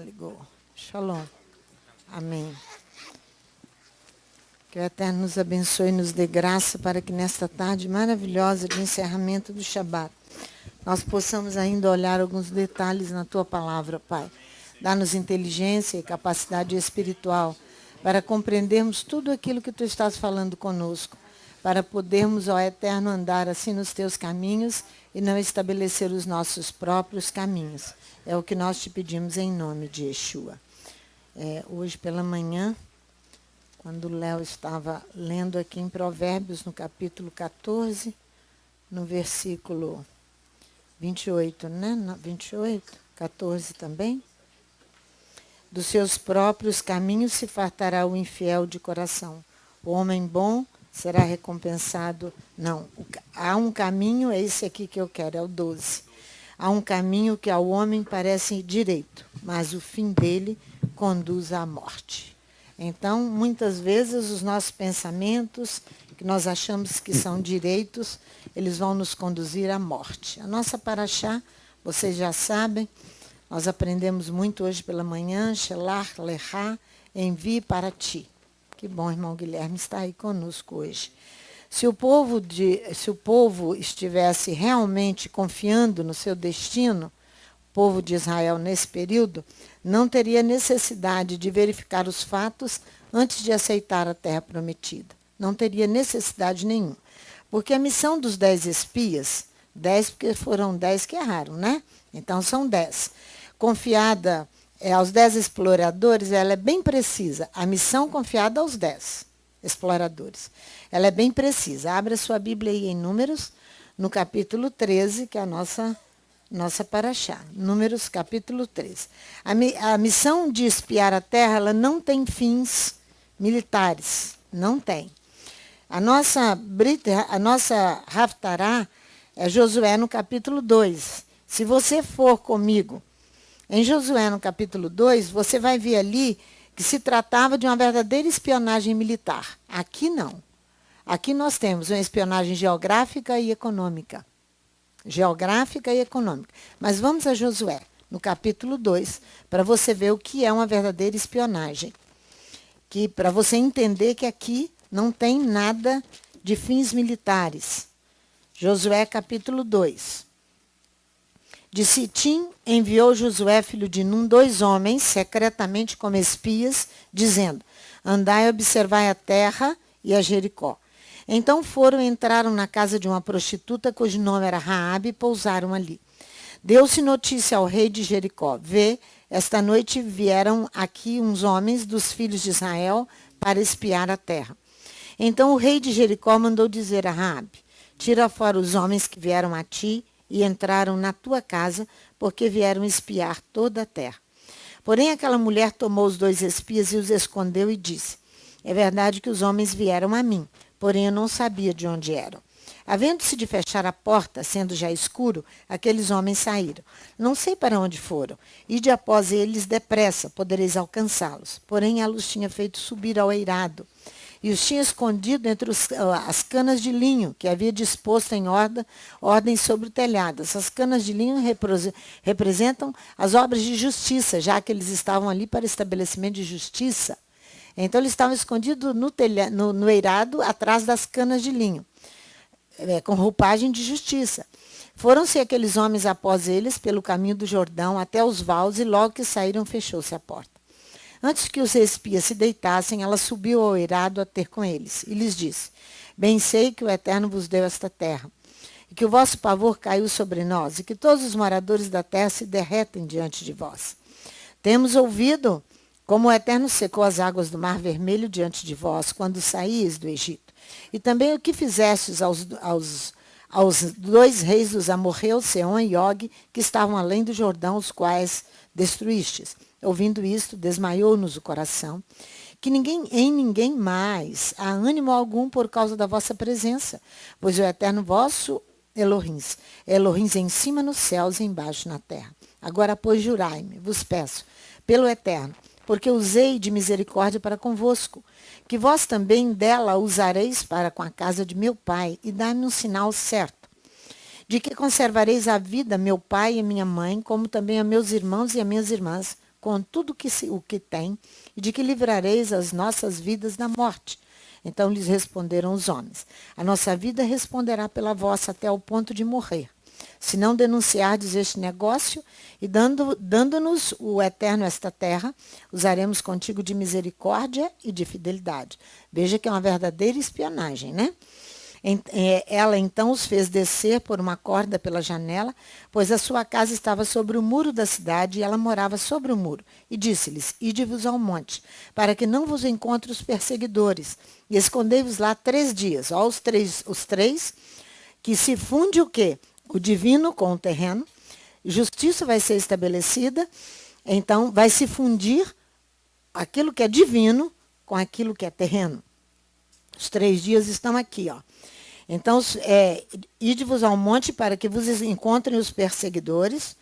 ligou. Shalom. Amém. Que o Eterno nos abençoe e nos dê graça para que nesta tarde maravilhosa de encerramento do Shabat, nós possamos ainda olhar alguns detalhes na Tua palavra, Pai. Dá-nos inteligência e capacidade espiritual para compreendermos tudo aquilo que Tu estás falando conosco, para podermos, ó Eterno, andar assim nos Teus caminhos e não estabelecer os nossos próprios caminhos. É o que nós te pedimos em nome de Yeshua. Hoje pela manhã, quando o Léo estava lendo aqui em Provérbios, no capítulo 14, no versículo 28, né? 28, 14 também. Dos seus próprios caminhos se fartará o infiel de coração. O homem bom será recompensado. Não, há um caminho, é esse aqui que eu quero, é o 12. Há um caminho que ao homem parece direito, mas o fim dele conduz à morte. Então, muitas vezes, os nossos pensamentos, que nós achamos que são direitos, eles vão nos conduzir à morte. A nossa paraxá, vocês já sabem, nós aprendemos muito hoje pela manhã, Shelar Lechá, envie para ti. Que bom, irmão Guilherme, está aí conosco hoje. Se o povo estivesse realmente confiando no seu destino, o povo de Israel nesse período, não teria necessidade de verificar os fatos antes de aceitar a terra prometida. Não teria necessidade nenhuma. Porque a missão dos 10 espias, 10 porque foram 10 que erraram, né? Então são 10. Confiada aos 10 exploradores, ela é bem precisa. A missão confiada aos 10 exploradores. Ela é bem precisa. Abra sua Bíblia aí em Números, no capítulo 13, que é a nossa paraxá. Números, capítulo 13. A missão de espiar a terra, ela não tem fins militares. Não tem. A nossa Haftará é Josué no capítulo 2. Se você for comigo em Josué no capítulo 2, você vai ver ali que se tratava de uma verdadeira espionagem militar. Aqui não. Aqui nós temos uma espionagem geográfica e econômica. Geográfica e econômica. Mas vamos a Josué, no capítulo 2, para você ver o que é uma verdadeira espionagem. Para você entender que aqui não tem nada de fins militares. Josué, capítulo 2. De Sitim enviou Josué, filho de Num, 2 homens, secretamente como espias, dizendo: andai e observai a terra e a Jericó. Então foram e entraram na casa de uma prostituta, cujo nome era Raabe, e pousaram ali. Deu-se notícia ao rei de Jericó: vê, esta noite vieram aqui uns homens dos filhos de Israel para espiar a terra. Então o rei de Jericó mandou dizer a Raabe: tira fora os homens que vieram a ti e entraram na tua casa, porque vieram espiar toda a terra. Porém, aquela mulher tomou os 2 espias e os escondeu e disse: é verdade que os homens vieram a mim, porém eu não sabia de onde eram. Havendo-se de fechar a porta, sendo já escuro, aqueles homens saíram. Não sei para onde foram. Ide após eles depressa, podereis alcançá-los. Porém, ela os tinha feito subir ao eirado e os tinha escondido entre as canas de linho que havia disposto em ordem sobre o telhado. Essas canas de linho representam as obras de justiça, já que eles estavam ali para estabelecimento de justiça. Então, eles estavam escondidos no eirado, atrás das canas de linho, com roupagem de justiça. Foram-se aqueles homens após eles, pelo caminho do Jordão, até os vales, e logo que saíram, fechou-se a porta. Antes que os espias se deitassem, ela subiu ao eirado a ter com eles, e lhes disse: bem sei que o Eterno vos deu esta terra, e que o vosso pavor caiu sobre nós, e que todos os moradores da terra se derretem diante de vós. Temos ouvido como o Eterno secou as águas do Mar Vermelho diante de vós, quando saíes do Egito, e também o que fizestes aos 2 reis dos amorreus, Seom e Og, que estavam além do Jordão, os quais destruístes. Ouvindo isto, desmaiou-nos o coração, que em ninguém mais há ânimo algum por causa da vossa presença, pois o Eterno vosso Elohim em cima nos céus e embaixo na terra. Agora, pois, jurai-me, vos peço, pelo Eterno, porque usei de misericórdia para convosco, que vós também dela usareis para com a casa de meu pai, e dai-me um sinal certo, de que conservareis a vida meu pai e minha mãe, como também a meus irmãos e a minhas irmãs, com tudo o que tem, e de que livrareis as nossas vidas da morte. Então lhes responderam os homens: a nossa vida responderá pela vossa até o ponto de morrer. Se não denunciardes este negócio e dando-nos o Eterno esta terra, usaremos contigo de misericórdia e de fidelidade. Veja que é uma verdadeira espionagem, né? Ela então os fez descer por uma corda pela janela, pois a sua casa estava sobre o muro da cidade e ela morava sobre o muro. E disse-lhes: ide-vos ao monte, para que não vos encontre os perseguidores, e escondei-vos lá 3 dias. Ó, os três, que se funde o quê? O divino com o terreno, justiça vai ser estabelecida, então vai se fundir aquilo que é divino com aquilo que é terreno. Os 3 dias estão aqui, ó. Então, ide-vos ao monte para que vos encontrem os perseguidores,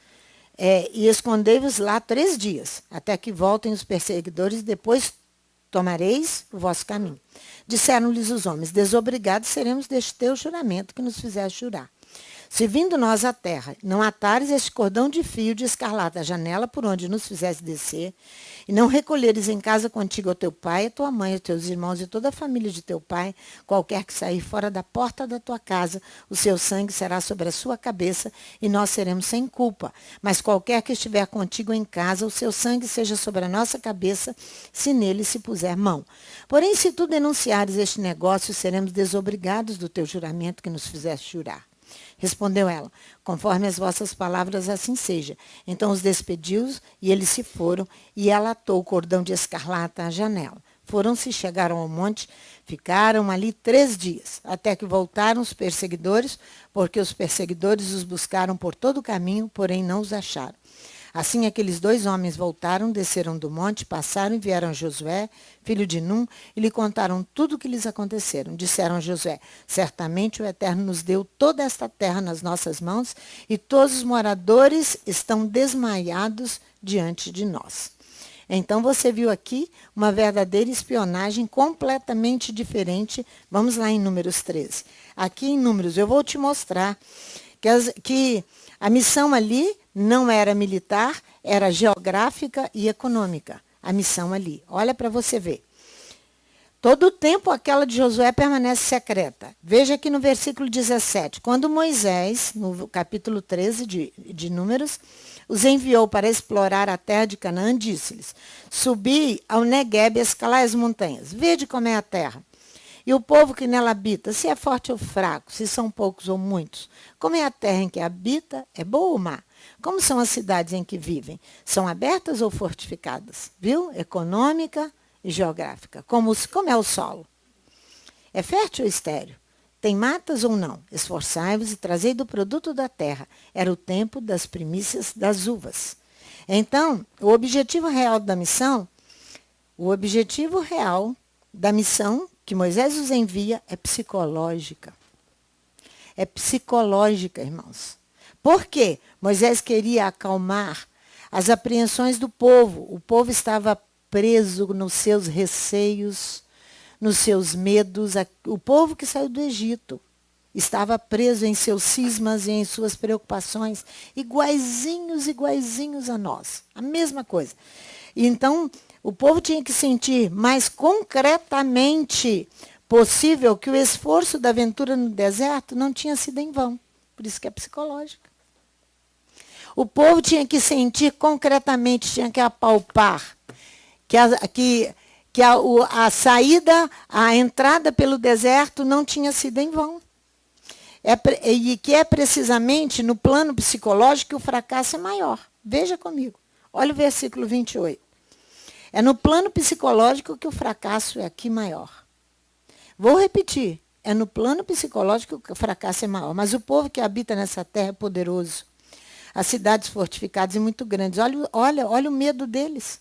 e escondei-vos lá 3 dias, até que voltem os perseguidores, e depois tomareis o vosso caminho. Disseram-lhes os homens: desobrigados seremos deste teu juramento que nos fizeste jurar. Se vindo nós à terra, não atares este cordão de fio de escarlata à janela por onde nos fizeste descer, e não recolheres em casa contigo o teu pai, a tua mãe, os teus irmãos e toda a família de teu pai, qualquer que sair fora da porta da tua casa, o seu sangue será sobre a sua cabeça, e nós seremos sem culpa. Mas qualquer que estiver contigo em casa, o seu sangue seja sobre a nossa cabeça, se nele se puser mão. Porém, se tu denunciares este negócio, seremos desobrigados do teu juramento que nos fizeste jurar. Respondeu ela: conforme as vossas palavras, assim seja. Então os despediu e eles se foram, e ela atou o cordão de escarlata à janela. Foram-se, chegaram ao monte, ficaram ali 3 dias, até que voltaram os perseguidores, porque os perseguidores os buscaram por todo o caminho, porém não os acharam. Assim aqueles 2 homens voltaram, desceram do monte, passaram e vieram a Josué, filho de Num, e lhe contaram tudo o que lhes aconteceram. Disseram a Josué: certamente o Eterno nos deu toda esta terra nas nossas mãos, e todos os moradores estão desmaiados diante de nós. Então você viu aqui uma verdadeira espionagem completamente diferente. Vamos lá em Números 13. Aqui em Números eu vou te mostrar que a missão ali não era militar, era geográfica e econômica. A missão ali. Olha para você ver. Todo o tempo aquela de Josué permanece secreta. Veja aqui no versículo 17. Quando Moisés, no capítulo 13 de Números, os enviou para explorar a terra de Canaã, disse-lhes: subi ao Neguebe e escalai as montanhas. Vede como é a terra. E o povo que nela habita, se é forte ou fraco, se são poucos ou muitos. Como é a terra em que habita, é boa ou má? Como são as cidades em que vivem? São abertas ou fortificadas? Viu? Econômica e geográfica. Como é o solo? É fértil ou estéril? Tem matas ou não? Esforçai-vos e trazei do produto da terra. Era o tempo das primícias das uvas. Então, o objetivo real da missão que Moisés os envia é psicológica. É psicológica, irmãos. Por quê? Moisés queria acalmar as apreensões do povo. O povo estava preso nos seus receios, nos seus medos. O povo que saiu do Egito estava preso em seus cismas e em suas preocupações, iguaizinhos a nós. A mesma coisa. Então, o povo tinha que sentir mais concretamente possível que o esforço da aventura no deserto não tinha sido em vão. Por isso que é psicológica. O povo tinha que sentir concretamente, tinha que apalpar que a saída, a entrada pelo deserto não tinha sido em vão. E que é precisamente no plano psicológico que o fracasso é maior. Veja comigo. Olha o versículo 28. É no plano psicológico que o fracasso é aqui maior. Vou repetir. É no plano psicológico que o fracasso é maior. Mas o povo que habita nessa terra é poderoso. As cidades fortificadas e muito grandes. Olha o medo deles.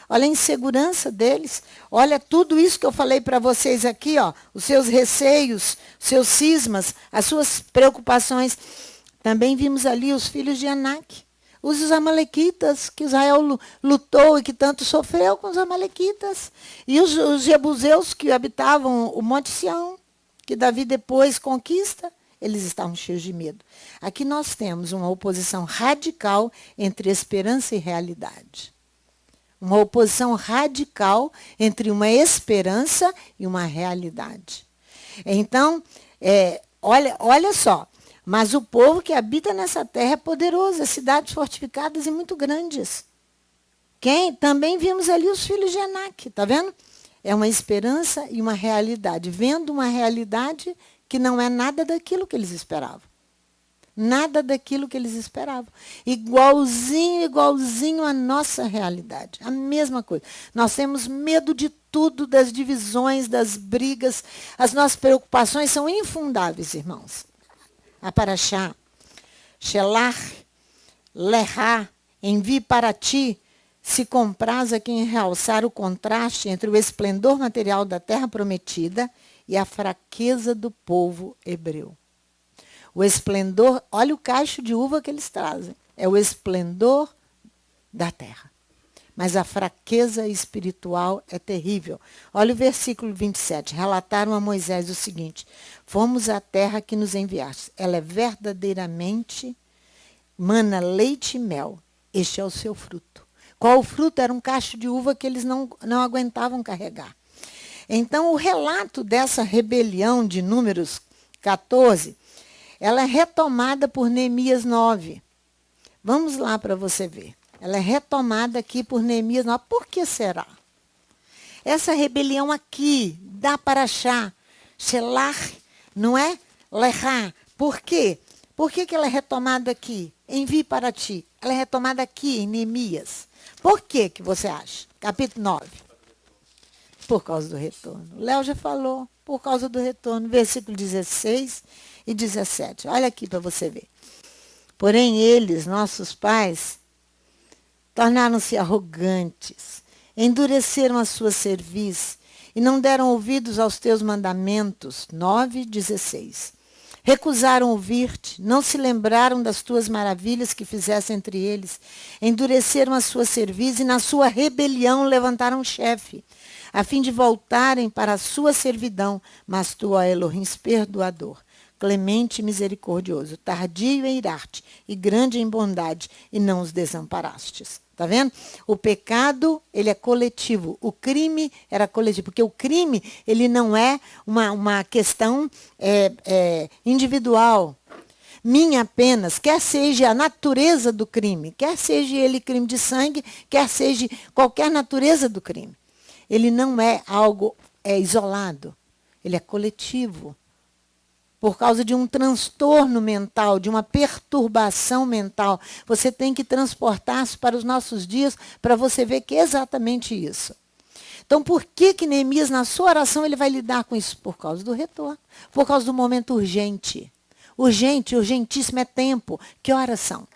Olha a insegurança deles. Olha tudo isso que eu falei para vocês aqui, ó, os seus receios, os seus cismas, as suas preocupações. Também vimos ali os filhos de Anak, os amalequitas, que Israel lutou e que tanto sofreu com os amalequitas. E os jebuseus que habitavam o Monte Sião, que Davi depois conquista. Eles estavam cheios de medo. Aqui nós temos uma oposição radical entre esperança e realidade. Uma oposição radical entre uma esperança e uma realidade. Então, olha só, mas o povo que habita nessa terra é poderoso, as cidades fortificadas e muito grandes. Também vimos ali os filhos de Enaque, está vendo? É uma esperança e uma realidade, vendo uma realidade que não é nada daquilo que eles esperavam. Nada daquilo que eles esperavam. Igualzinho à nossa realidade. A mesma coisa. Nós temos medo de tudo, das divisões, das brigas. As nossas preocupações são infundáveis, irmãos. A Paraxá, Shelah, Lehá, envie para ti, se compraz a quem realçar o contraste entre o esplendor material da terra prometida e a fraqueza do povo hebreu. O esplendor, olha o cacho de uva que eles trazem. É o esplendor da terra. Mas a fraqueza espiritual é terrível. Olha o versículo 27. Relataram a Moisés o seguinte: fomos à terra que nos enviaste. Ela é verdadeiramente mana leite e mel. Este é o seu fruto. Qual o fruto? Era um cacho de uva que eles não aguentavam carregar. Então, o relato dessa rebelião de Números 14... ela é retomada por Neemias 9. Vamos lá para você ver. Ela é retomada aqui por Neemias 9. Por que será? Essa rebelião aqui, da Paraxá, Shelah, não é? Lehá. Por quê? Por que ela é retomada aqui? Envie para ti. Ela é retomada aqui em Neemias. Por que você acha? Capítulo 9. Por causa do retorno. Léo já falou. Por causa do retorno. Versículo 16 e 17. Olha aqui para você ver. Porém, eles, nossos pais, tornaram-se arrogantes, endureceram a sua cerviz e não deram ouvidos aos teus mandamentos. 9:16. Recusaram ouvir-te, não se lembraram das tuas maravilhas que fizeste entre eles, endureceram a sua cerviz e na sua rebelião levantaram chefe, a fim de voltarem para a sua servidão, mas tu, ó Elohim, perdoador, clemente e misericordioso, tardio em irar-te e grande em bondade, e não os desamparastes. Está vendo? O pecado, ele é coletivo. O crime era coletivo. Porque o crime, ele não é uma questão individual. Minha apenas, quer seja a natureza do crime, quer seja ele crime de sangue, quer seja qualquer natureza do crime. Ele não é algo isolado. Ele é coletivo. Por causa de um transtorno mental, de uma perturbação mental. Você tem que transportar-se para os nossos dias para você ver que é exatamente isso. Então, por que Neemias, na sua oração, ele vai lidar com isso? Por causa do retorno. Por causa do momento urgente. Urgente, urgentíssimo é tempo. Que horas são?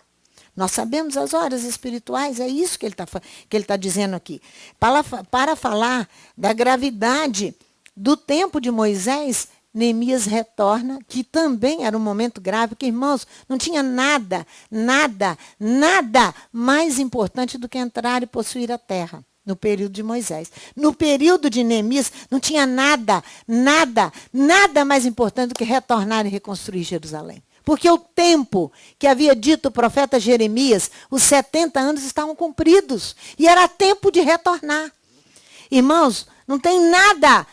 Nós sabemos as horas espirituais, é isso que ele tá dizendo aqui. Para falar da gravidade do tempo de Moisés, Neemias retorna, que também era um momento grave, que, irmãos, não tinha nada mais importante do que entrar e possuir a terra, no período de Moisés. No período de Neemias, não tinha nada mais importante do que retornar e reconstruir Jerusalém. Porque o tempo que havia dito o profeta Jeremias, os 70 anos estavam cumpridos, e era tempo de retornar. Irmãos, não tem nada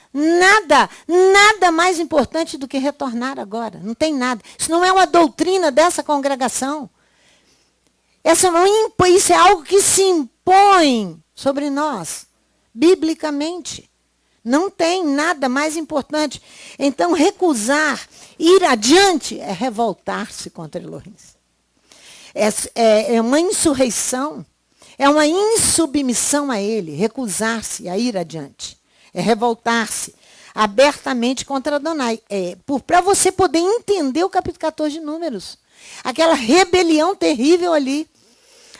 mais importante do que retornar agora. Não tem nada. Isso não é uma doutrina dessa congregação. Isso é algo que se impõe sobre nós, biblicamente. Não tem nada mais importante. Então, recusar, ir adiante, é revoltar-se contra Elohim. É uma insurreição. É uma insubmissão a ele, recusar-se a ir adiante. É revoltar-se abertamente contra Adonai. Para você poder entender o capítulo 14 de Números. Aquela rebelião terrível ali.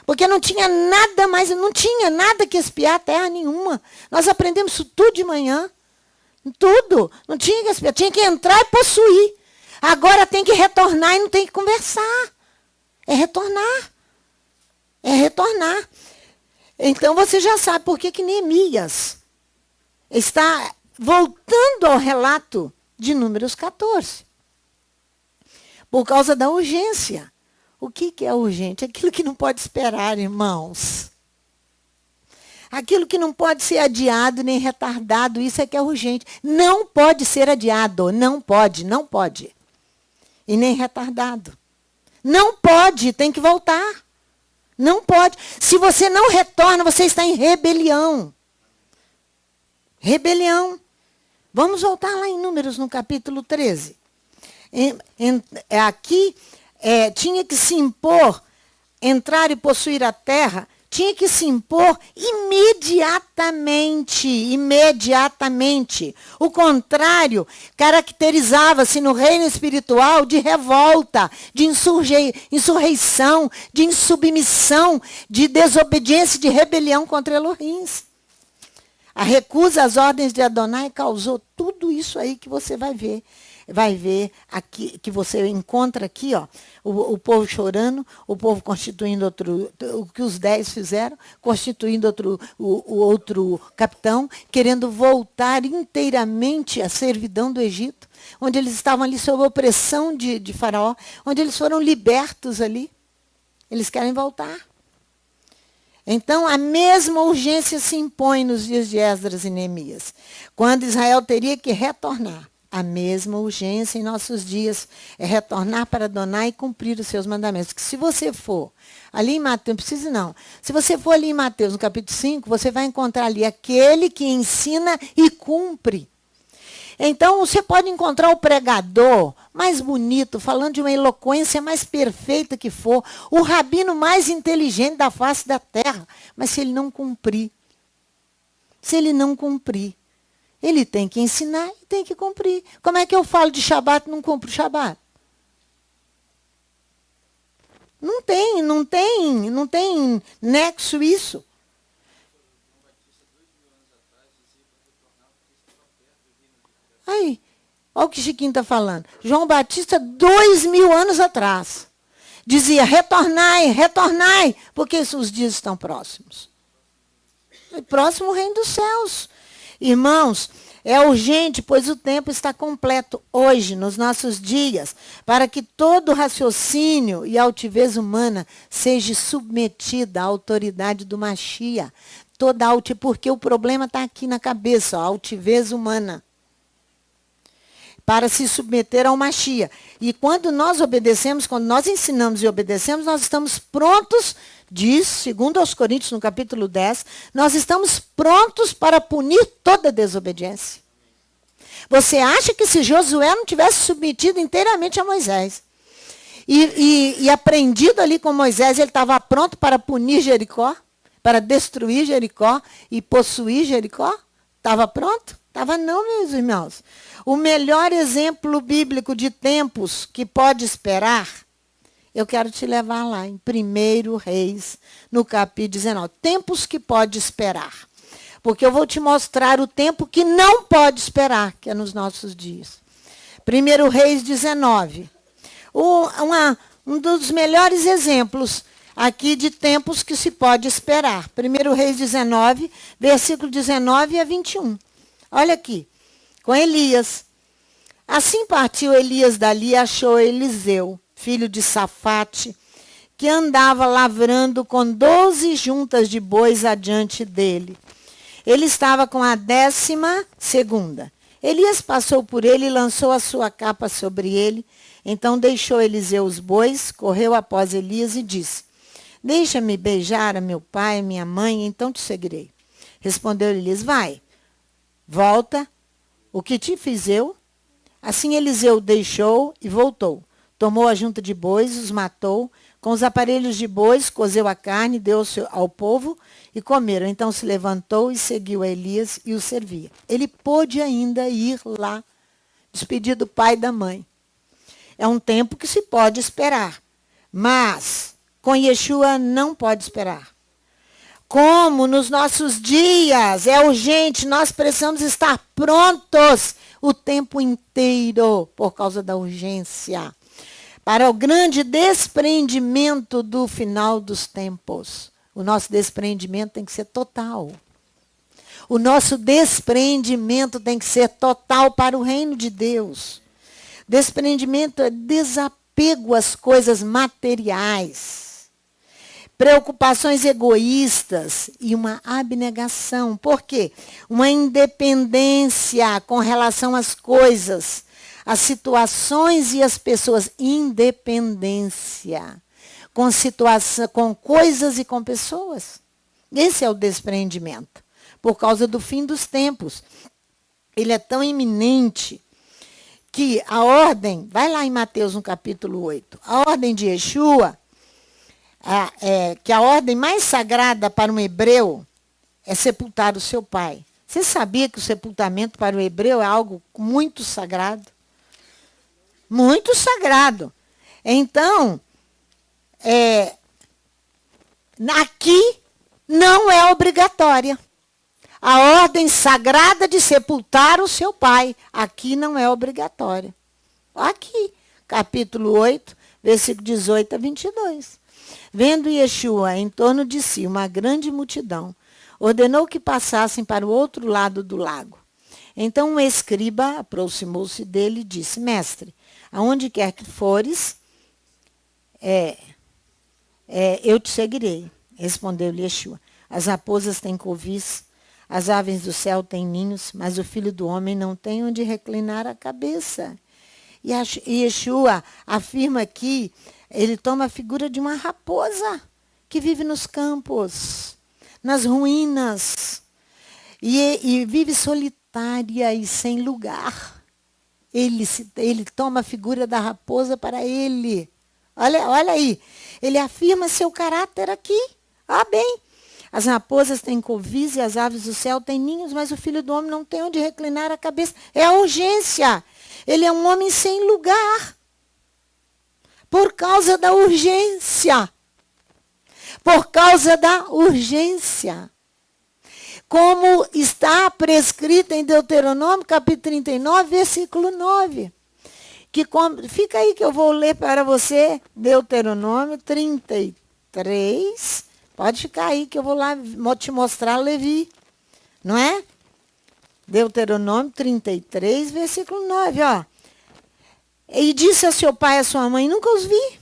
Porque não tinha nada mais, não tinha nada que espiar terra nenhuma. Nós aprendemos isso tudo de manhã. Tudo. Não tinha que espiar, tinha que entrar e possuir. Agora tem que retornar e não tem que conversar. É retornar. É retornar. Então você já sabe por que Neemias está voltando ao relato de Números 14. Por causa da urgência. O que é urgente? Aquilo que não pode esperar, irmãos. Aquilo que não pode ser adiado nem retardado, isso é que é urgente. Não pode ser adiado, não pode, não pode. E nem retardado. Não pode, tem que voltar. Não pode. Se você não retorna, você está em rebelião. Rebelião. Vamos voltar lá em Números, no capítulo 13. Aqui, tinha que se impor, entrar e possuir a terra, tinha que se impor imediatamente, imediatamente. O contrário, caracterizava-se no reino espiritual de revolta, de insurreição, de insubmissão, de desobediência, de rebelião contra Elohim. A recusa às ordens de Adonai causou tudo isso aí que você vai ver. Vai ver aqui, que você encontra aqui, ó, o povo chorando, o povo constituindo outro, o que os 10 fizeram, constituindo o outro capitão, querendo voltar inteiramente à servidão do Egito, onde eles estavam ali sob a opressão de Faraó, onde eles foram libertos ali. Eles querem voltar. Então, a mesma urgência se impõe nos dias de Esdras e Neemias, quando Israel teria que retornar. A mesma urgência em nossos dias é retornar para Adonai e cumprir os seus mandamentos. Que se você for ali em Mateus, não precisa não. Se você for ali em Mateus, no capítulo 5, você vai encontrar ali aquele que ensina e cumpre. Então, você pode encontrar o pregador mais bonito, falando de uma eloquência mais perfeita que for, o rabino mais inteligente da face da terra, mas se ele não cumprir, ele tem que ensinar e tem que cumprir. Como é que eu falo de Shabat e não cumpro o Shabat? Não tem nexo isso. Aí, olha o que Chiquinho está falando. João Batista, 2000 anos atrás, dizia, retornai, retornai, porque os dias estão próximos. Próximo o reino dos céus. Irmãos, é urgente, pois o tempo está completo hoje, nos nossos dias, para que todo raciocínio e altivez humana seja submetida à autoridade do Machia. Porque o problema está aqui na cabeça, a altivez humana. Para se submeter ao Machia. E quando nós obedecemos, quando nós ensinamos e obedecemos, nós estamos prontos, diz, segundo aos Coríntios, no capítulo 10, nós estamos prontos para punir toda desobediência. Você acha que se Josué não tivesse submetido inteiramente a Moisés e aprendido ali com Moisés, ele estava pronto para punir Jericó, para destruir Jericó e possuir Jericó? Estava pronto? Estava não, meus irmãos. O melhor exemplo bíblico de tempos que pode esperar, eu quero te levar lá em 1 Reis, no capítulo 19. Tempos que pode esperar. Porque eu vou te mostrar o tempo que não pode esperar, que é nos nossos dias. 1 Reis 19. Um dos melhores exemplos aqui de tempos que se pode esperar. 1 Reis 19, versículo 19 a 21. Olha aqui, com Elias. Assim partiu Elias dali e achou Eliseu, filho de Safate, que andava lavrando com 12 juntas de bois adiante dele. Ele estava com a 12ª. Elias passou por ele e lançou a sua capa sobre ele. Então deixou Eliseu os bois, correu após Elias e disse, deixa-me beijar a meu pai e minha mãe, então te seguirei. Respondeu Elias, vai, volta, o que te fiz eu? Assim Eliseu deixou e voltou. Tomou a junta de bois, os matou. Com os aparelhos de bois, cozeu a carne, deu ao povo e comeram. Então se levantou e seguiu a Elias e o servia. Ele pôde ainda ir lá, despedir do pai e da mãe. É um tempo que se pode esperar. Mas com Yeshua não pode esperar. Como nos nossos dias é urgente, nós precisamos estar prontos o tempo inteiro por causa da urgência. Para o grande despreendimento do final dos tempos. O nosso despreendimento tem que ser total. O nosso despreendimento tem que ser total para o reino de Deus. Despreendimento é desapego às coisas materiais. preocupações egoístas e uma abnegação. Por quê? Uma independência com relação às coisas, às situações e às pessoas. Independência com situação, com coisas e com pessoas. Esse é o desprendimento, por causa do fim dos tempos. Ele é tão iminente que a ordem, vai lá em Mateus no capítulo 8, a ordem de Yeshua, que a ordem mais sagrada para um hebreu é sepultar o seu pai. Você sabia que o sepultamento para o hebreu é algo muito sagrado? Muito sagrado. Então, aqui não é obrigatória. A ordem sagrada de sepultar o seu pai, aqui não é obrigatória. Aqui, capítulo 8, versículo 18 a 22. Vendo Yeshua em torno de si uma grande multidão, ordenou que passassem para o outro lado do lago. Então um escriba aproximou-se dele e disse: Mestre, aonde quer que fores, eu te seguirei. Respondeu-lhe Yeshua: As raposas têm covis, as aves do céu têm ninhos, mas o Filho do Homem não tem onde reclinar a cabeça. E Yeshua afirma aqui, ele toma a figura de uma raposa que vive nos campos, nas ruínas, e vive solitária e sem lugar. Ele toma a figura da raposa para ele. Olha aí, ele afirma seu caráter aqui. Bem, as raposas têm covis e as aves do céu têm ninhos, mas o Filho do Homem não tem onde reclinar a cabeça. É a urgência. Ele é um homem sem lugar. Por causa da urgência. Por causa da urgência. Como está prescrito em Deuteronômio, capítulo 39, versículo 9. Fica aí que eu vou ler para você, Deuteronômio 33. Pode ficar aí que eu vou lá te mostrar Levi. Não é? Deuteronômio 33, versículo 9, ó. E disse a seu pai e a sua mãe: nunca os vi.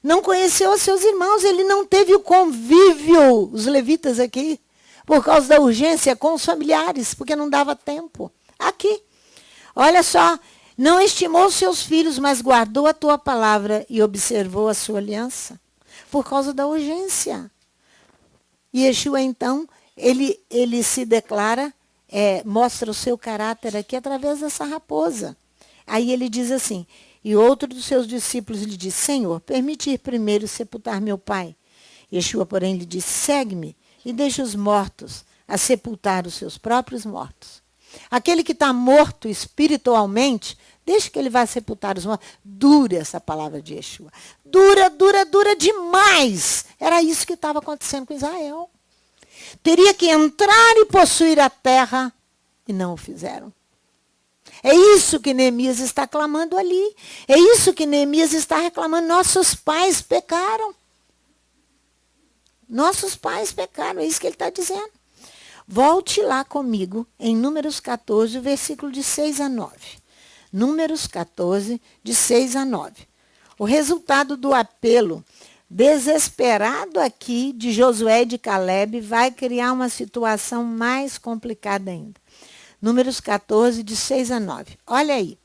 Não conheceu os seus irmãos, ele não teve o convívio, os levitas aqui, por causa da urgência com os familiares, porque não dava tempo. Aqui, olha só, não estimou seus filhos, mas guardou a tua palavra e observou a sua aliança, por causa da urgência. E Yeshua, então, ele se declara, mostra o seu caráter aqui através dessa raposa. Aí ele diz assim: e outro dos seus discípulos lhe disse: Senhor, permite ir primeiro sepultar meu pai. Yeshua, porém, lhe disse: segue-me e deixa os mortos a sepultar os seus próprios mortos. Aquele que está morto espiritualmente, deixa que ele vá sepultar os mortos. Dura essa palavra de Yeshua. Dura demais. Era isso que estava acontecendo com Israel. Teria que entrar e possuir a terra, e não o fizeram. É isso que Neemias está clamando ali. É isso que Neemias está reclamando. Nossos pais pecaram. Nossos pais pecaram. É isso que ele está dizendo. Volte lá comigo em Números 14, versículo de 6 a 9. Números 14, de 6 a 9. O resultado do apelo desesperado aqui de Josué e de Caleb vai criar uma situação mais complicada ainda. Números 14, de 6 a 9. Olha aí.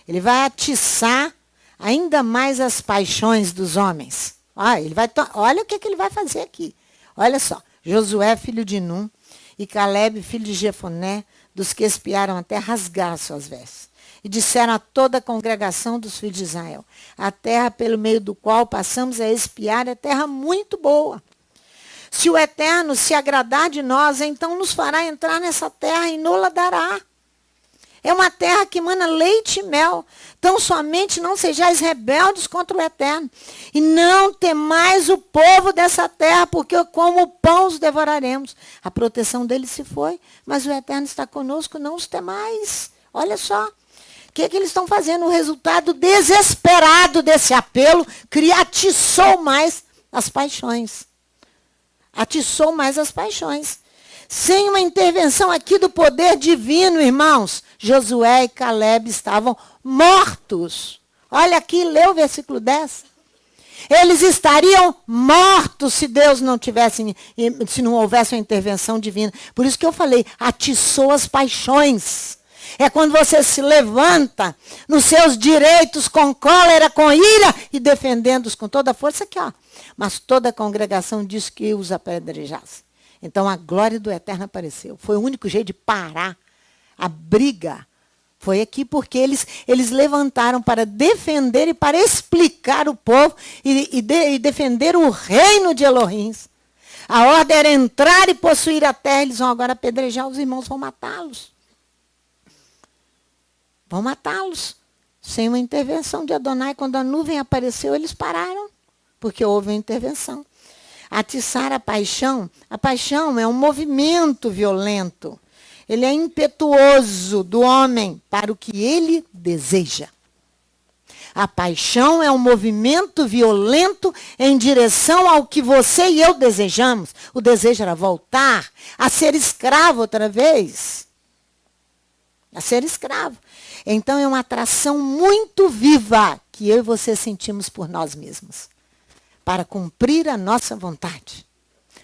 Ele vai atiçar ainda mais as paixões dos homens. Olha o que ele vai fazer aqui. Olha só. Josué, filho de Num, e Caleb, filho de Jefoné, dos que espiaram a terra, rasgaram suas vestes. E disseram a toda a congregação dos filhos de Israel: a terra pelo meio do qual passamos a espiar é terra muito boa. Se o Eterno se agradar de nós, então nos fará entrar nessa terra e nola dará. É uma terra que emana leite e mel. Tão somente não sejais rebeldes contra o Eterno. E não temais o povo dessa terra, porque como pão os devoraremos. A proteção deles se foi, mas o Eterno está conosco, não os temais. Olha só. O que eles estão fazendo? O resultado desesperado desse apelo atiçou mais as paixões. Atiçou mais as paixões. Sem uma intervenção aqui do poder divino, irmãos, Josué e Caleb estavam mortos. Olha aqui, lê o versículo 10. Eles estariam mortos se Deus não tivesse, se não houvesse uma intervenção divina. Por isso que eu falei, atiçou as paixões. É quando você se levanta nos seus direitos com cólera, com ira e defendendo-os com toda a força aqui, ó. Mas toda a congregação disse que os apedrejasse. Então a glória do Eterno apareceu. Foi o único jeito de parar a briga. Foi aqui porque eles levantaram para defender e para explicar o povo e defender o reino de Elohim. A ordem era entrar e possuir a terra. Eles vão agora apedrejar os irmãos, vão matá-los. Vão matá-los. Sem uma intervenção de Adonai. Quando a nuvem apareceu, eles pararam. Porque houve uma intervenção. Atiçar a paixão é um movimento violento. Ele é impetuoso do homem para o que ele deseja. A paixão é um movimento violento em direção ao que você e eu desejamos. O desejo era voltar a ser escravo outra vez. A ser escravo. Então é uma atração muito viva que eu e você sentimos por nós mesmos. Para cumprir a nossa vontade.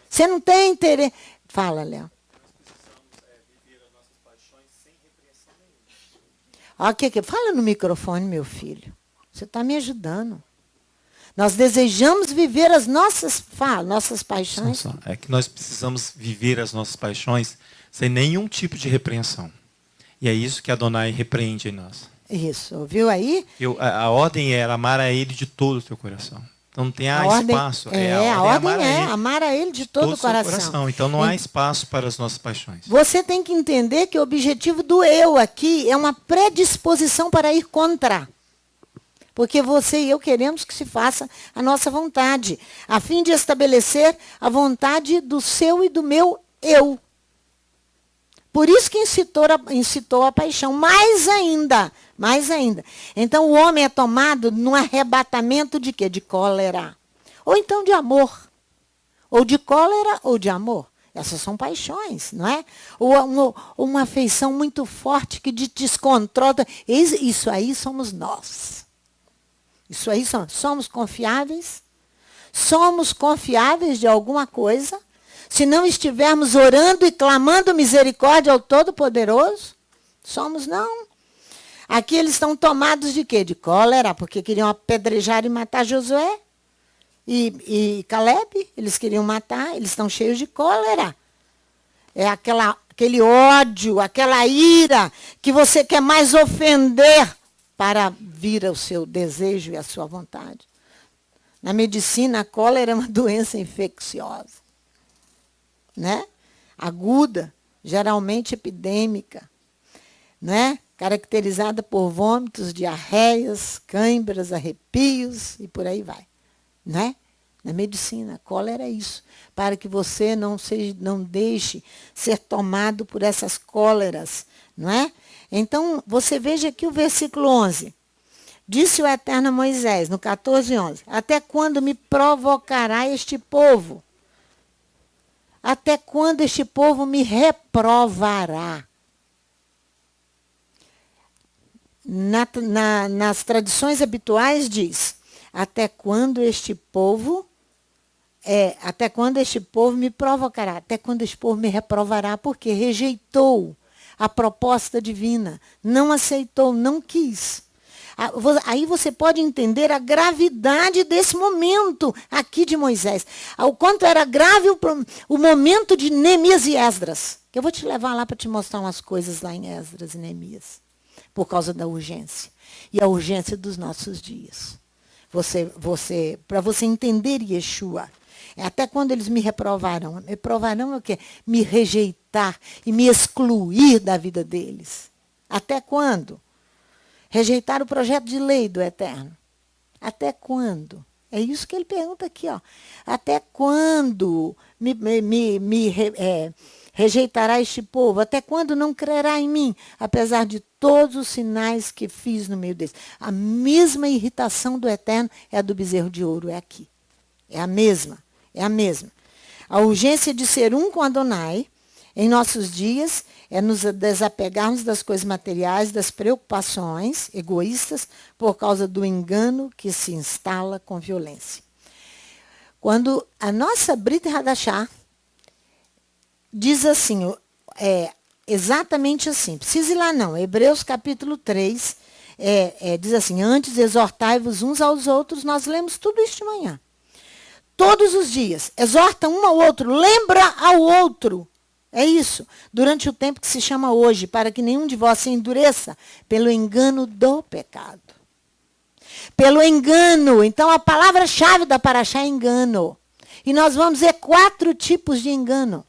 Você não tem interesse... Fala, Léo. Fala no microfone, meu filho. Você está me ajudando. Nós desejamos viver as nossas paixões. É que nós precisamos viver as nossas paixões sem nenhum tipo de repreensão. E é isso que Adonai repreende em nós. Isso, ouviu aí? A ordem era amar a Ele de todo o teu coração. Então não tem espaço. A ordem é amar a Ele de todo o coração. Então não há espaço para as nossas paixões. Você tem que entender que o objetivo do eu aqui é uma predisposição para ir contra. Porque você e eu queremos que se faça a nossa vontade, a fim de estabelecer a vontade do seu e do meu eu. Por isso que incitou a paixão. Mais ainda. Então o homem é tomado num arrebatamento de quê? De cólera. Ou então de amor. Ou de cólera ou de amor. Essas são paixões, não é? Ou uma afeição muito forte que descontrola. Isso aí somos nós. Isso aí somos confiáveis. Somos confiáveis de alguma coisa. Se não estivermos orando e clamando misericórdia ao Todo-Poderoso, somos não. Aqui eles estão tomados de quê? De cólera, porque queriam apedrejar e matar Josué e Caleb. Eles queriam matar, eles estão cheios de cólera. É aquele ódio, aquela ira que você quer mais ofender para vir ao seu desejo e à sua vontade. Na medicina, a cólera é uma doença infecciosa. Né? Aguda, geralmente epidêmica, né? Caracterizada por vômitos, diarreias, câimbras, arrepios e por aí vai. Né? Na medicina, a cólera é isso, para que você não deixe ser tomado por essas cóleras. Não é? Então, você veja aqui o versículo 11. Disse o Eterno a Moisés, no 14:11, até quando me provocará este povo? Até quando este povo me reprovará? Nas tradições habituais diz, até quando este povo me provocará? Até quando este povo me reprovará? Porque rejeitou a proposta divina, não aceitou, não quis. Aí você pode entender a gravidade desse momento aqui de Moisés. O quanto era grave o momento de Neemias e Esdras. Que eu vou te levar lá para te mostrar umas coisas lá em Esdras e Neemias. Por causa da urgência. E a urgência dos nossos dias. Para você entender Yeshua. Até quando eles me reprovarão? Me provarão é o quê? Me rejeitar e me excluir da vida deles. Até quando? Rejeitar o projeto de lei do Eterno. Até quando? É isso que ele pergunta aqui. Ó. Até quando rejeitará este povo? Até quando não crerá em mim? Apesar de todos os sinais que fiz no meio deles. A mesma irritação do Eterno é a do bezerro de ouro. É aqui. É a mesma. É a mesma. A urgência de ser um com Adonai em nossos dias é nos desapegarmos das coisas materiais, das preocupações egoístas, por causa do engano que se instala com violência. Quando a nossa Brit Hadashah diz assim, exatamente assim, precisa ir lá não, Hebreus capítulo 3, diz assim, antes exortai-vos uns aos outros, nós lemos tudo isso de manhã. Todos os dias, exorta um ao outro, lembra ao outro. É isso, durante o tempo que se chama hoje, para que nenhum de vós se endureça pelo engano do pecado. Pelo engano. Então, a palavra-chave da Paraxá é engano. E nós vamos ver 4 tipos de engano.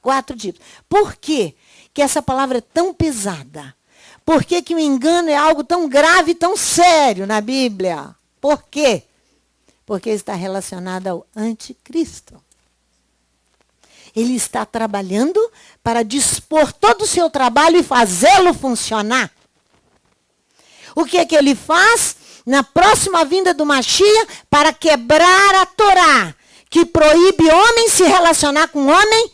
4 tipos. Por que que essa palavra é tão pesada? Por que que o engano é algo tão grave e tão sério na Bíblia? Por quê? Porque está relacionado ao anticristo. Ele está trabalhando para dispor todo o seu trabalho e fazê-lo funcionar. O que é que ele faz? Na próxima vinda do Mashiach, para quebrar a Torá, que proíbe homem se relacionar com homem,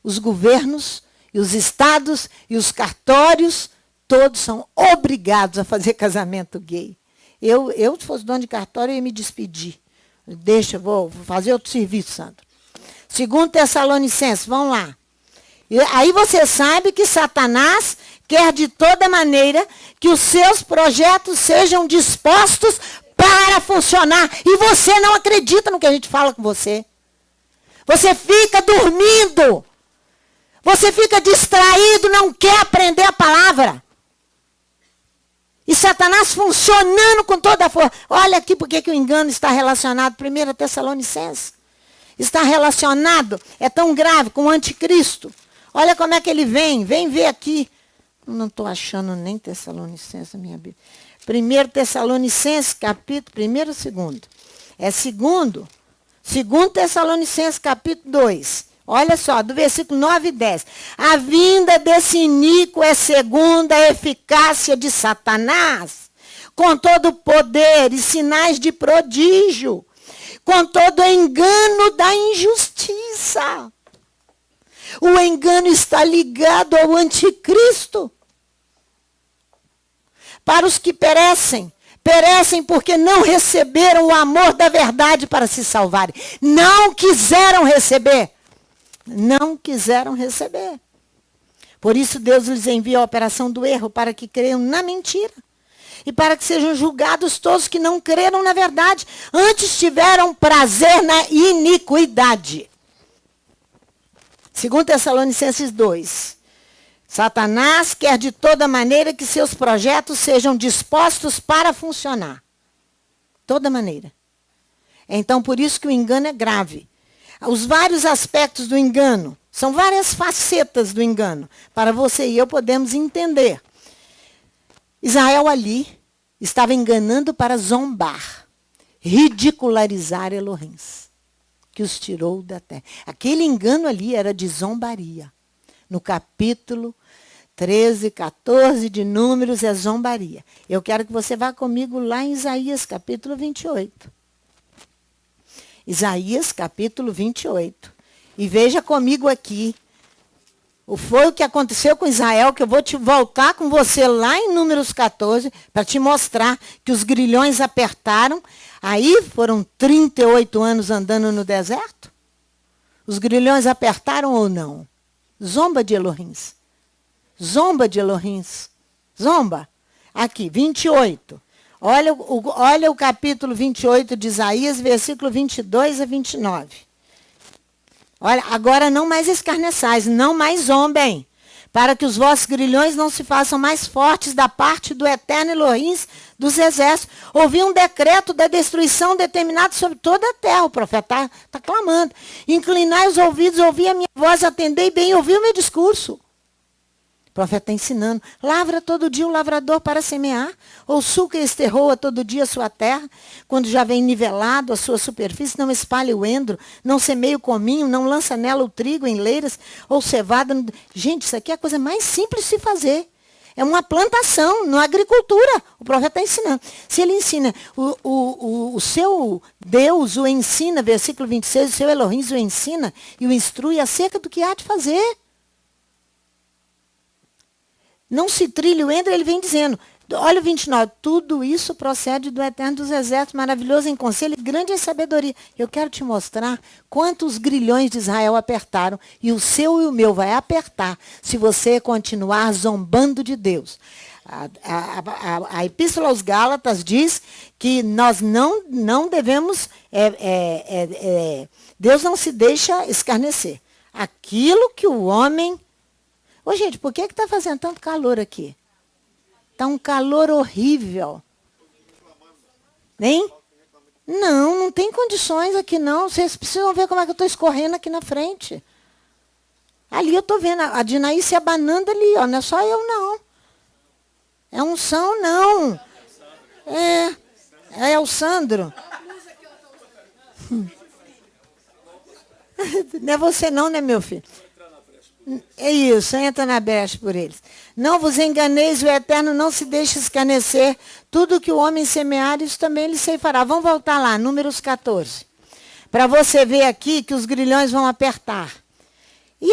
os governos, e os estados, e os cartórios, todos são obrigados a fazer casamento gay. Eu se fosse dono de cartório, eu ia me despedir. Deixa, vou fazer outro serviço, Sandro. 2 Tessalonicenses, vamos lá. E aí você sabe que Satanás quer de toda maneira que os seus projetos sejam dispostos para funcionar. E você não acredita no que a gente fala com você. Você fica dormindo. Você fica distraído, não quer aprender a palavra. E Satanás funcionando com toda a força. Olha aqui porque que o engano está relacionado. 1 Tessalonicenses. Está relacionado, é tão grave, com o anticristo. Olha como é que ele vem ver aqui. Não estou achando nem Tessalonicenses na minha Bíblia. 1 Tessalonicenses, capítulo 1 ou 2? É 2. 2 Tessalonicenses, capítulo 2. Olha só, do versículo 9 e 10. A vinda desse iníquo é segundo a eficácia de Satanás, com todo o poder e sinais de prodígio, com todo o engano da injustiça. O engano está ligado ao anticristo. Para os que perecem, perecem porque não receberam o amor da verdade para se salvarem. Não quiseram receber. Não quiseram receber. Por isso Deus lhes envia a operação do erro para que creiam na mentira. E para que sejam julgados todos que não creram na verdade, antes tiveram prazer na iniquidade. 2 Tessalonicenses 2. Satanás quer de toda maneira que seus projetos sejam dispostos para funcionar. Toda maneira. Então, por isso que o engano é grave. Os vários aspectos do engano, são várias facetas do engano, para você e eu podemos entender. Israel ali estava enganando para zombar, ridicularizar Elohim, que os tirou da terra. Aquele engano ali era de zombaria. No capítulo 13, 14 de Números é zombaria. Eu quero que você vá comigo lá em Isaías, capítulo 28. Isaías, capítulo 28. E veja comigo aqui. Foi o que aconteceu com Israel, que eu vou te voltar com você lá em Números 14, para te mostrar que os grilhões apertaram. Aí foram 38 anos andando no deserto. Os grilhões apertaram ou não? Zomba de Elohim. Zomba de Elohim. Zomba. Aqui, 28. Olha o capítulo 28 de Isaías, versículo 22 a 29. Olha, agora não mais escarneçais, não mais zombem, para que os vossos grilhões não se façam mais fortes da parte do eterno Elohim dos exércitos. Ouvi um decreto da destruição determinado sobre toda a terra. O profeta está clamando. Inclinai os ouvidos, ouvi a minha voz, atendei bem, ouvi o meu discurso. O profeta está ensinando. Lavra todo dia o lavrador para semear, ou sulca e esterroa todo dia a sua terra, quando já vem nivelado a sua superfície, não espalhe o endro, não semeia o cominho, não lança nela o trigo em leiras, ou cevada. Gente, isso aqui é a coisa mais simples de se fazer. É uma plantação, na agricultura. O profeta está ensinando. Se ele ensina, o seu Deus o ensina, versículo 26, o seu Elohim o ensina e o instrui acerca do que há de fazer. Não se trilha o Ender, ele vem dizendo, olha o 29, tudo isso procede do Eterno dos Exércitos, maravilhoso em conselho e grande em sabedoria. Eu quero te mostrar quantos grilhões de Israel apertaram, e o seu e o meu vai apertar se você continuar zombando de Deus. A Epístola aos Gálatas diz que nós não devemos, Deus não se deixa escarnecer. Aquilo que o homem... Ô, gente, por que está fazendo tanto calor aqui? Está um calor horrível. Hein? Não tem condições aqui não. Vocês precisam ver como é que eu estou escorrendo aqui na frente. Ali eu estou vendo a Dinaí se abanando ali, ó. Não é só eu, não. É unção, não. É o Sandro. Não é você não, né, meu filho? É isso, entra na brecha por eles. Não vos enganeis, o Eterno não se deixa escarnecer. Tudo que o homem semear, isso também ele ceifará. Vamos voltar lá, Números 14. Para você ver aqui que os grilhões vão apertar. E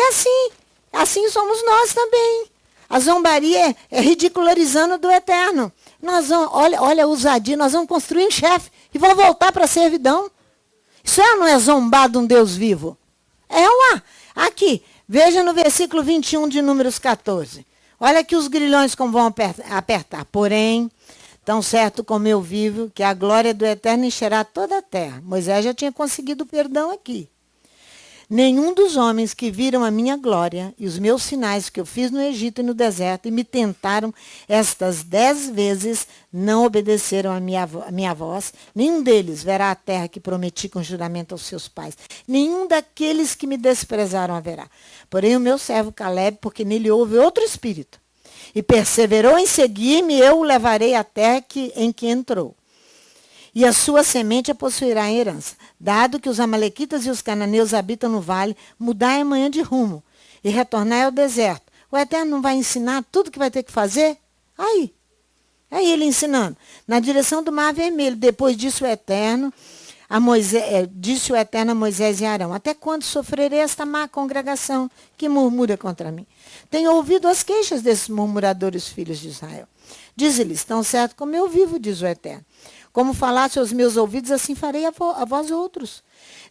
assim somos nós também. A zombaria é ridicularizando do Eterno. Nós vamos, olha a ousadia, nós vamos construir um chefe e vamos voltar para a servidão. Isso não é zombar de um Deus vivo? Aqui, veja no versículo 21 de Números 14. Olha que os grilhões como vão apertar. Porém, tão certo como eu vivo, que a glória do Eterno encherá toda a terra. Moisés já tinha conseguido o perdão aqui. Nenhum dos homens que viram a minha glória e os meus sinais que eu fiz no Egito e no deserto e me tentaram estas 10 vezes não obedeceram a minha voz. Nenhum deles verá a terra que prometi com juramento aos seus pais. Nenhum daqueles que me desprezaram haverá. Porém o meu servo Caleb, porque nele houve outro espírito, e perseverou em seguir-me, eu o levarei à terra em que entrou. E a sua semente a possuirá em herança. Dado que os amalequitas e os cananeus habitam no vale, mudai amanhã de rumo e retornai ao deserto. O Eterno não vai ensinar tudo que vai ter que fazer? Aí ele ensinando. Na direção do Mar Vermelho. Depois disso disse o Eterno a Moisés e Arão: até quando sofrerei esta má congregação que murmura contra mim? Tenho ouvido as queixas desses murmuradores, filhos de Israel. Dize-lhes: tão certo como eu vivo, diz o Eterno. Como falaste aos meus ouvidos, assim farei a vós outros.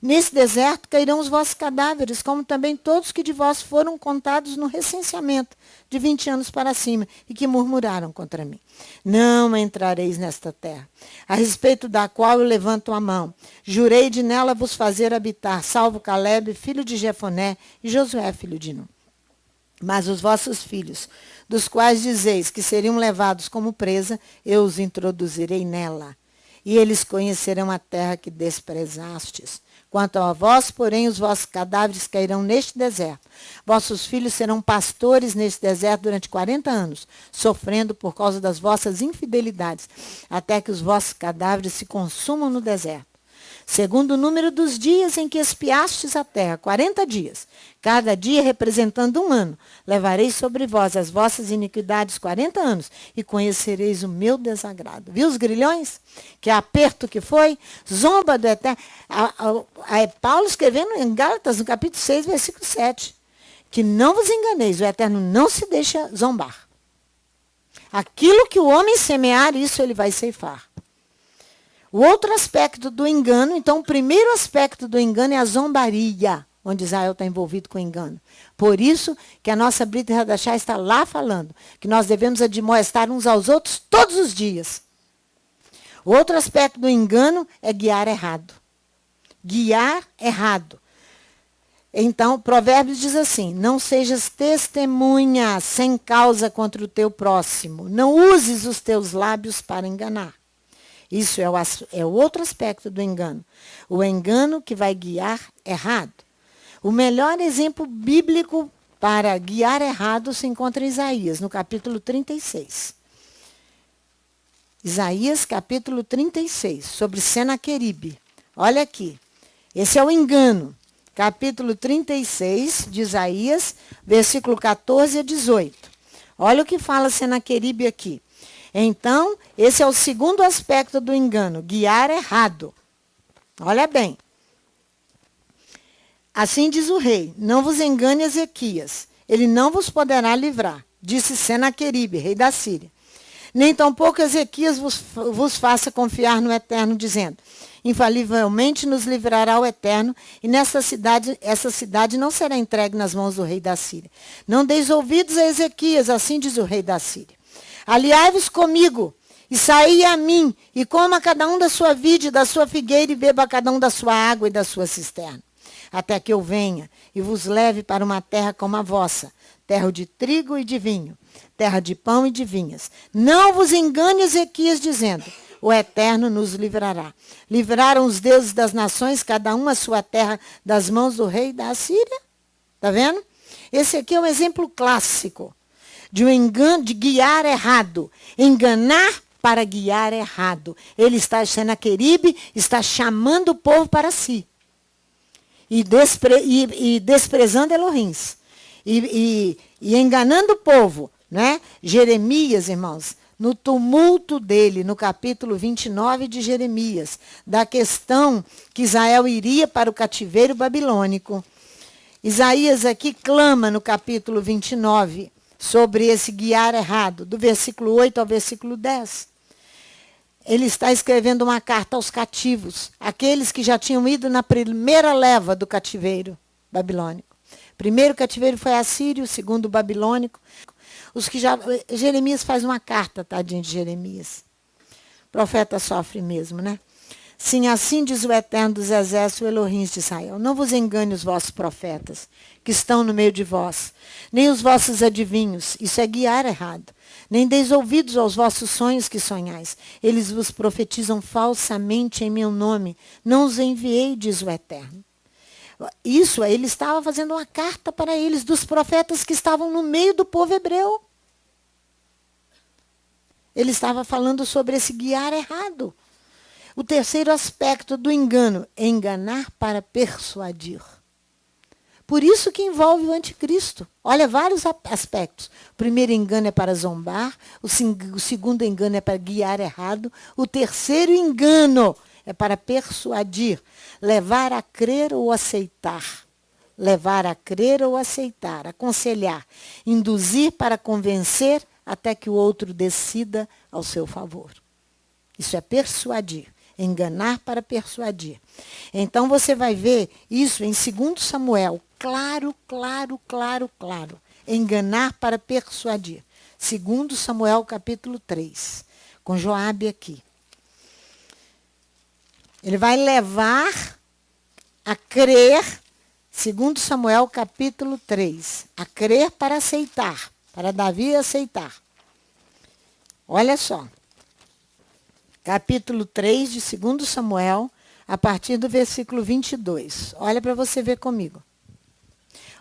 Nesse deserto cairão os vossos cadáveres, como também todos que de vós foram contados no recenseamento, de 20 anos para cima, e que murmuraram contra mim. Não entrareis nesta terra, a respeito da qual eu levanto a mão. Jurei de nela vos fazer habitar, salvo Caleb, filho de Jefoné, e Josué, filho de Nun. Mas os vossos filhos, dos quais dizeis que seriam levados como presa, eu os introduzirei nela. E eles conhecerão a terra que desprezastes. Quanto a vós, porém, os vossos cadáveres cairão neste deserto. Vossos filhos serão pastores neste deserto durante 40 anos, sofrendo por causa das vossas infidelidades, até que os vossos cadáveres se consumam no deserto. Segundo o número dos dias em que espiastes a terra, 40 dias, cada dia representando 1 ano, levarei sobre vós as vossas iniquidades 40 anos, e conhecereis o meu desagrado. Viu os grilhões? Que aperto que foi? Zomba do Eterno. Paulo escrevendo em Gálatas, no capítulo 6, versículo 7, que não vos enganeis, o Eterno não se deixa zombar. Aquilo que o homem semear, isso ele vai ceifar. O outro aspecto do engano, então o primeiro aspecto do engano é a zombaria, onde Israel está envolvido com o engano. Por isso que a nossa Brita Hadashah está lá falando, que nós devemos admoestar uns aos outros todos os dias. O outro aspecto do engano é guiar errado. Guiar errado. Então, Provérbios diz assim: não sejas testemunha sem causa contra o teu próximo. Não uses os teus lábios para enganar. Isso é o outro aspecto do engano. O engano que vai guiar errado. O melhor exemplo bíblico para guiar errado se encontra em Isaías, no capítulo 36. Isaías, capítulo 36, sobre Senaqueribe. Olha aqui. Esse é o engano. Capítulo 36 de Isaías, versículo 14 a 18. Olha o que fala Senaqueribe aqui. Então, esse é o segundo aspecto do engano, guiar errado. Olha bem. Assim diz o rei, não vos engane Ezequias, ele não vos poderá livrar, disse Senaqueribe, rei da Síria. Nem tampouco Ezequias vos faça confiar no Eterno, dizendo, infalivelmente nos livrará o Eterno, e essa cidade não será entregue nas mãos do rei da Síria. Não deis ouvidos a Ezequias, assim diz o rei da Síria. Aliai-vos comigo, e saí a mim, e coma cada um da sua vide, da sua figueira, e beba cada um da sua água e da sua cisterna. Até que eu venha e vos leve para uma terra como a vossa, terra de trigo e de vinho, terra de pão e de vinhas. Não vos engane Ezequias, dizendo, o Eterno nos livrará. Livraram os deuses das nações, cada um a sua terra, das mãos do rei da Assíria. Está vendo? Esse aqui é um exemplo clássico de um engano, de guiar errado. Enganar para guiar errado. Ele está, Senaqueribe, está chamando o povo para si. E desprezando Elohims. E enganando o povo. Né? Jeremias, irmãos, no tumulto dele, no capítulo 29 de Jeremias, da questão que Israel iria para o cativeiro babilônico. Isaías aqui clama no capítulo 29 sobre esse guiar errado, do versículo 8 ao versículo 10. Ele está escrevendo uma carta aos cativos, aqueles que já tinham ido na primeira leva do cativeiro babilônico. O primeiro cativeiro foi assírio, o segundo babilônico. Os que já, Jeremias faz uma carta, tadinho de Jeremias. O profeta sofre mesmo, né? Sim, assim diz o Eterno dos Exércitos, o Elohim de Israel. Não vos engane os vossos profetas, que estão no meio de vós, nem os vossos adivinhos, isso é guiar errado. Nem deis ouvidos aos vossos sonhos que sonhais. Eles vos profetizam falsamente em meu nome. Não os enviei, diz o Eterno. Isso, ele estava fazendo uma carta para eles, dos profetas que estavam no meio do povo hebreu. Ele estava falando sobre esse guiar errado. O terceiro aspecto do engano é enganar para persuadir. Por isso que envolve o anticristo. Olha, vários aspectos. O primeiro engano é para zombar, o segundo engano é para guiar errado, o terceiro engano é para persuadir, levar a crer ou aceitar. Levar a crer ou aceitar, aconselhar, induzir para convencer até que o outro decida ao seu favor. Isso é persuadir, enganar para persuadir. Então você vai ver isso em 2 Samuel, claro. Enganar para persuadir. 2 Samuel capítulo 3, com Joabe aqui. Ele vai levar a crer, 2 Samuel capítulo 3, a crer para aceitar, para Davi aceitar. Olha só. Capítulo 3 de 2 Samuel, a partir do versículo 22. Olha para você ver comigo.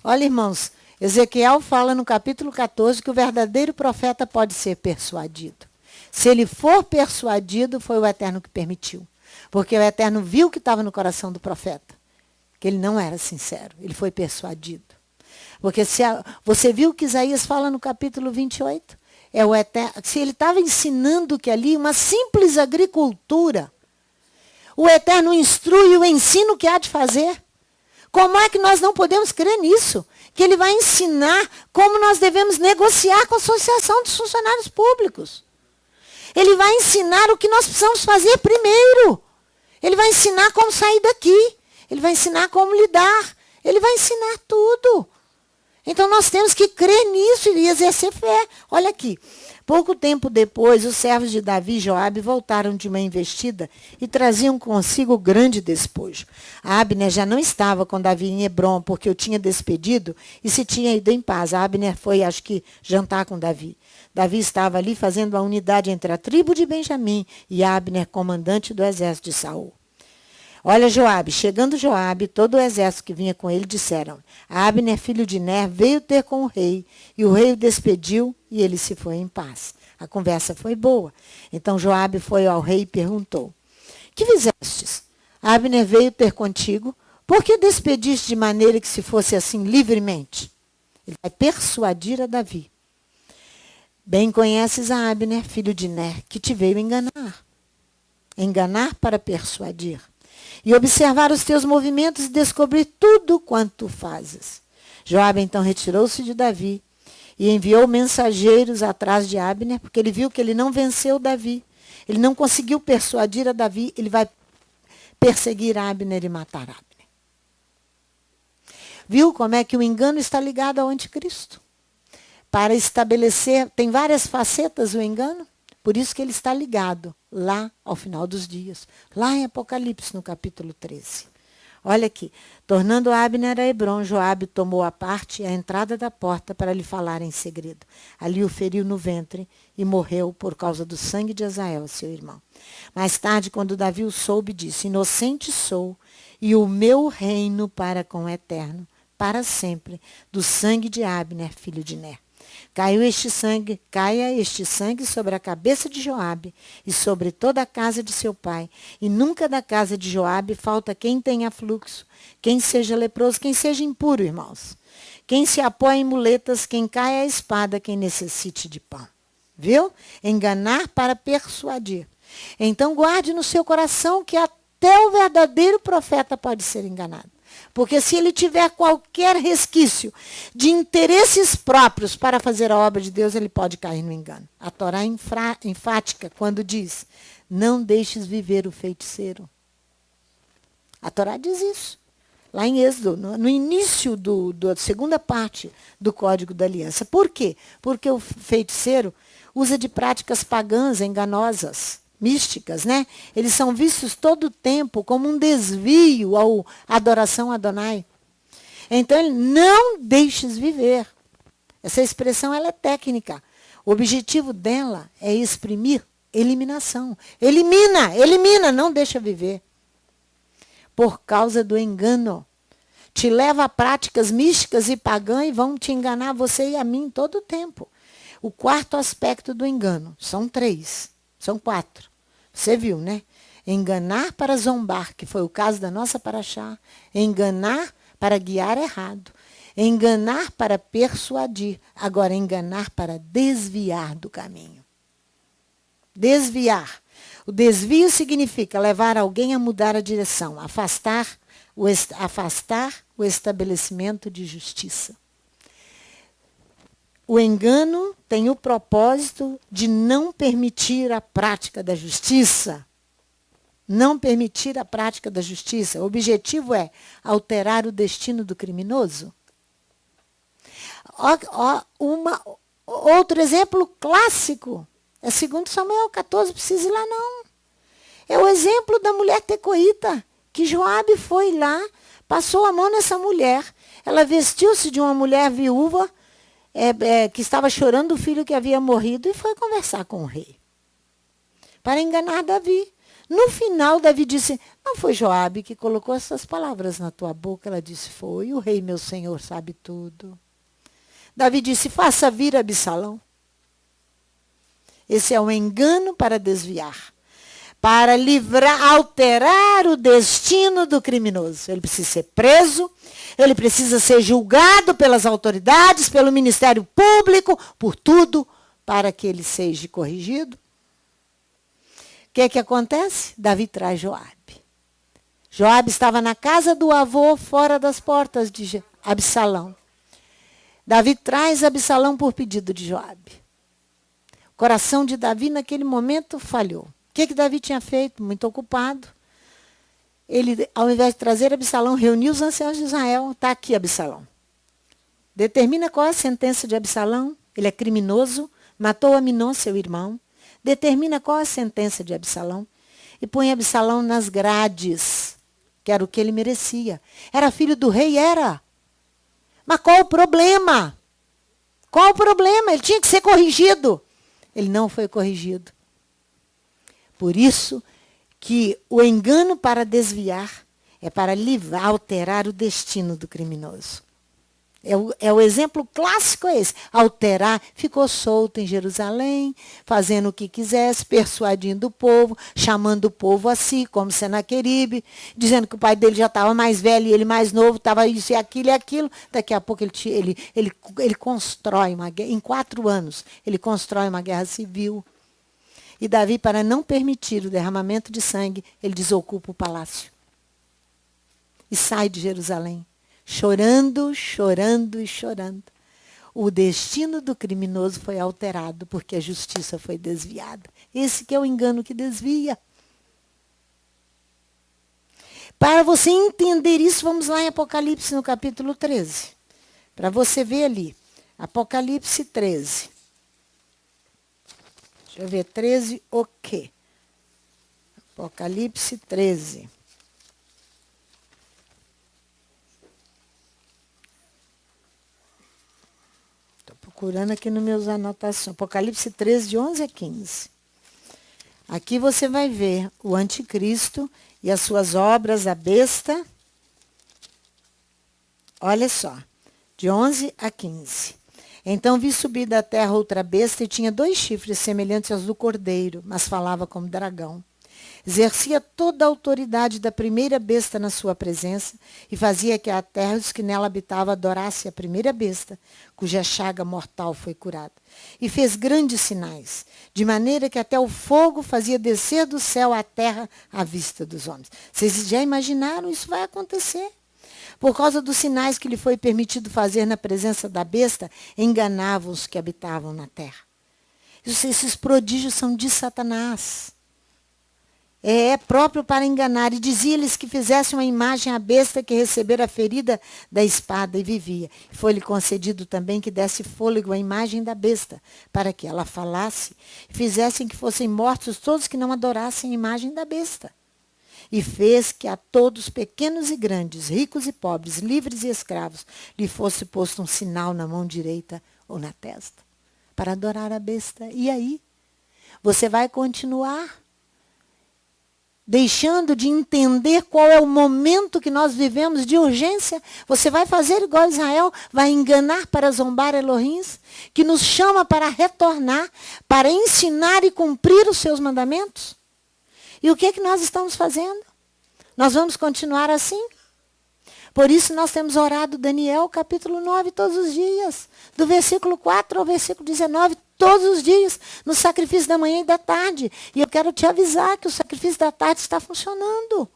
Olha, irmãos, Ezequiel fala no capítulo 14 que o verdadeiro profeta pode ser persuadido. Se ele for persuadido, foi o Eterno que permitiu. Porque o Eterno viu o que estava no coração do profeta, que ele não era sincero, ele foi persuadido. Porque você viu o que Isaías fala no capítulo 28? É o Eterno, se ele estava ensinando que ali uma simples agricultura, o Eterno instrui o ensino que há de fazer. Como é que nós não podemos crer nisso? Que ele vai ensinar como nós devemos negociar com a Associação dos Funcionários Públicos. Ele vai ensinar o que nós precisamos fazer primeiro. Ele vai ensinar como sair daqui. Ele vai ensinar como lidar. Ele vai ensinar tudo. Então nós temos que crer nisso e exercer fé. Olha aqui. Pouco tempo depois, os servos de Davi e Joabe voltaram de uma investida e traziam consigo grande despojo. Abner já não estava com Davi em Hebrom, porque o tinha despedido e se tinha ido em paz. Abner foi, acho que, jantar com Davi. Davi estava ali fazendo a unidade entre a tribo de Benjamim e Abner, comandante do exército de Saul. Olha Joabe, chegando Joabe, todo o exército que vinha com ele, disseram, Abner, filho de Ner, veio ter com o rei, e o rei o despediu, e ele se foi em paz. A conversa foi boa. Então Joabe foi ao rei e perguntou, que fizestes? Abner veio ter contigo, por que despediste de maneira que se fosse assim livremente? Ele vai persuadir a Davi. Bem conheces a Abner, filho de Ner, que te veio enganar. Enganar para persuadir. E observar os teus movimentos e descobrir tudo quanto fazes. Joabe então retirou-se de Davi e enviou mensageiros atrás de Abner, porque ele viu que ele não venceu Davi. Ele não conseguiu persuadir a Davi, ele vai perseguir Abner e matar Abner. Viu como é que o engano está ligado ao anticristo? Para estabelecer, tem várias facetas o engano, por isso que ele está ligado lá ao final dos dias, lá em Apocalipse, no capítulo 13. Olha aqui, tornando Abner a Hebrom, Joabe tomou a parte e a entrada da porta para lhe falar em segredo. Ali o feriu no ventre e morreu por causa do sangue de Azael, seu irmão. Mais tarde, quando Davi o soube, disse, inocente sou e o meu reino para com o eterno, para sempre, do sangue de Abner, filho de Ner. Caia este sangue sobre a cabeça de Joabe e sobre toda a casa de seu pai. E nunca da casa de Joabe falta quem tenha fluxo, quem seja leproso, quem seja impuro, irmãos. Quem se apoia em muletas, quem caia a espada, quem necessite de pão. Viu? Enganar para persuadir. Então guarde no seu coração que até o verdadeiro profeta pode ser enganado. Porque se ele tiver qualquer resquício de interesses próprios para fazer a obra de Deus, ele pode cair no engano. A Torá enfática quando diz, não deixes viver o feiticeiro. A Torá diz isso. Lá em Êxodo, no início da segunda parte do Código da Aliança. Por quê? Porque o feiticeiro usa de práticas pagãs, enganosas, místicas, né? Eles são vistos todo o tempo como um desvio à adoração a Adonai. Então, ele não deixes viver. Essa expressão ela é técnica. O objetivo dela é exprimir eliminação. Elimina, não deixa viver. Por causa do engano. Te leva a práticas místicas e pagãs e vão te enganar você e a mim todo o tempo. O quarto aspecto do engano. São 3. São 4. Você viu, né? Enganar para zombar, que foi o caso da nossa paraxá. Enganar para guiar errado. Enganar para persuadir. Agora, enganar para desviar do caminho. Desviar. O desvio significa levar alguém a mudar a direção. Afastar o estabelecimento de justiça. O engano tem o propósito de não permitir a prática da justiça. Não permitir a prática da justiça. O objetivo é alterar o destino do criminoso. Outro exemplo clássico é 2 Samuel 14, precisa ir lá não. É o exemplo da mulher tecoíta, que Joabe foi lá, passou a mão nessa mulher. Ela vestiu-se de uma mulher viúva, que estava chorando o filho que havia morrido e foi conversar com o rei. Para enganar Davi. No final, Davi disse, não foi Joabe que colocou essas palavras na tua boca? Ela disse, foi, o rei meu senhor sabe tudo. Davi disse, faça vir Absalão. Esse é um engano para desviar. Para alterar o destino do criminoso. Ele precisa ser preso, ele precisa ser julgado pelas autoridades, pelo Ministério Público, por tudo, para que ele seja corrigido. O que é que acontece? Davi traz Joabe. Joabe estava na casa do avô, fora das portas de Absalão. Davi traz Absalão por pedido de Joabe. O coração de Davi naquele momento falhou. O que Davi tinha feito? Muito ocupado. Ele, ao invés de trazer Absalão, reuniu os anciãos de Israel. Está aqui Absalão. Determina qual é a sentença de Absalão. Ele é criminoso, matou Aminon, seu irmão. Determina qual é a sentença de Absalão. E põe Absalão nas grades, que era o que ele merecia. Era filho do rei? Era. Mas qual o problema? Qual o problema? Ele tinha que ser corrigido. Ele não foi corrigido. Por isso que o engano para desviar é para alterar o destino do criminoso. É o exemplo clássico é esse. Alterar, ficou solto em Jerusalém, fazendo o que quisesse, persuadindo o povo, chamando o povo a si, como Senaqueribe, dizendo que o pai dele já estava mais velho e ele mais novo, estava isso e aquilo. Daqui a pouco ele constrói uma guerra, em 4 anos, ele constrói uma guerra civil. E Davi, para não permitir o derramamento de sangue, ele desocupa o palácio. E sai de Jerusalém. Chorando, chorando e chorando. O destino do criminoso foi alterado porque a justiça foi desviada. Esse que é o engano que desvia. Para você entender isso, vamos lá em Apocalipse no capítulo 13. Para você ver ali. Apocalipse 13. Deixa eu ver, 13 o quê? Apocalipse 13. Procurando aqui nas minhas anotações. Apocalipse 13, de 11 a 15. Aqui você vai ver o anticristo e as suas obras, a besta. Olha só, de 11 a 15. Então vi subir da terra outra besta e tinha 2 chifres semelhantes aos do cordeiro, mas falava como dragão. Exercia toda a autoridade da primeira besta na sua presença e fazia que a terra e os que nela habitavam adorasse a primeira besta, cuja chaga mortal foi curada. E fez grandes sinais, de maneira que até o fogo fazia descer do céu à terra à vista dos homens. Vocês já imaginaram? Isso vai acontecer. Por causa dos sinais que lhe foi permitido fazer na presença da besta, enganava os que habitavam na terra. Esses prodígios são de Satanás. É próprio para enganar. E dizia-lhes que fizessem uma imagem à besta que recebera a ferida da espada e vivia. Foi-lhe concedido também que desse fôlego à imagem da besta, para que ela falasse, e fizessem que fossem mortos todos que não adorassem a imagem da besta. E fez que a todos, pequenos e grandes, ricos e pobres, livres e escravos, lhe fosse posto um sinal na mão direita ou na testa, para adorar a besta. E aí? Você vai continuar deixando de entender qual é o momento que nós vivemos de urgência? Você vai fazer igual Israel, vai enganar para zombar Elohim, que nos chama para retornar, para ensinar e cumprir os seus mandamentos? E o que é que nós estamos fazendo? Nós vamos continuar assim? Por isso nós temos orado Daniel capítulo 9 todos os dias, do versículo 4 ao versículo 19, todos os dias, no sacrifício da manhã e da tarde. E eu quero te avisar que o sacrifício da tarde está funcionando.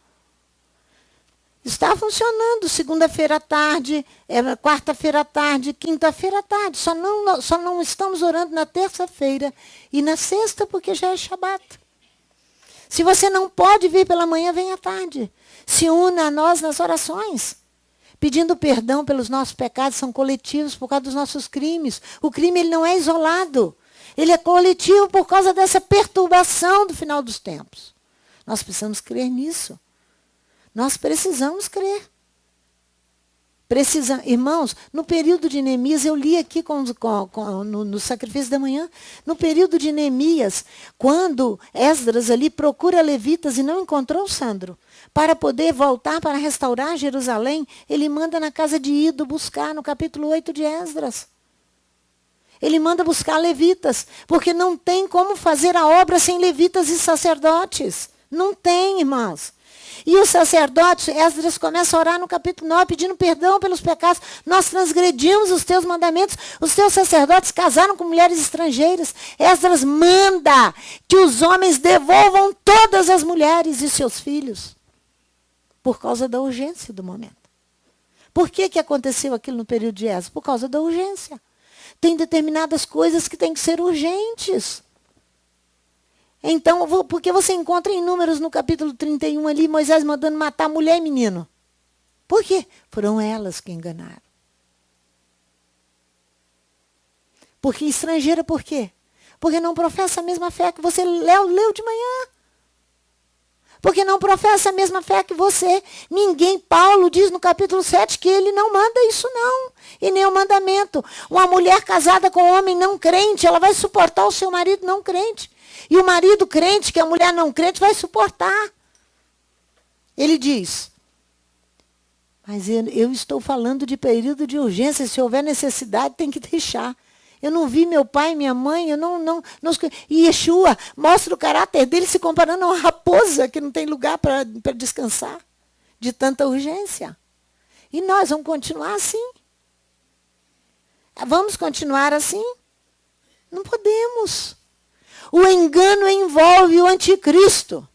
Está funcionando, segunda-feira à tarde, quarta-feira à tarde, quinta-feira à tarde. Só não estamos orando na terça-feira e na sexta, porque já é Shabat. Se você não pode vir pela manhã, vem à tarde. Se una a nós nas orações, pedindo perdão pelos nossos pecados, são coletivos por causa dos nossos crimes. O crime ele não é isolado. Ele é coletivo por causa dessa perturbação do final dos tempos. Nós precisamos crer nisso. Nós precisamos crer. Irmãos, no período de Neemias, eu li aqui no sacrifício da manhã, no período de Neemias, quando Esdras ali procura levitas e não encontrou Sandro, para poder voltar para restaurar Jerusalém, ele manda na casa de Ido buscar, no capítulo 8 de Esdras. Ele manda buscar levitas, porque não tem como fazer a obra sem levitas e sacerdotes. Não tem, irmãos. E os sacerdotes, Esdras começa a orar no capítulo 9, pedindo perdão pelos pecados. Nós transgredimos os teus mandamentos. Os teus sacerdotes casaram com mulheres estrangeiras. Esdras manda que os homens devolvam todas as mulheres e seus filhos. Por causa da urgência do momento. Por que aconteceu aquilo no período de Esdras? Por causa da urgência. Tem determinadas coisas que têm que ser urgentes. Então, porque você encontra em Números no capítulo 31 ali, Moisés mandando matar mulher e menino. Por quê? Foram elas que enganaram. Porque estrangeira, por quê? Porque não professa a mesma fé que você leu de manhã. Porque não professa a mesma fé que você. Paulo diz no capítulo 7 que ele não manda isso não. E nem o mandamento. Uma mulher casada com um homem não crente, ela vai suportar o seu marido não crente. E o marido crente, que a mulher não crente, vai suportar. Ele diz, Mas eu estou falando de período de urgência. Se houver necessidade, tem que deixar. Eu não vi meu pai e minha mãe, eu não. E Yeshua mostra o caráter dele se comparando a uma raposa que não tem lugar para descansar, de tanta urgência. E nós vamos continuar assim? Vamos continuar assim? Não podemos. O engano envolve o anticristo.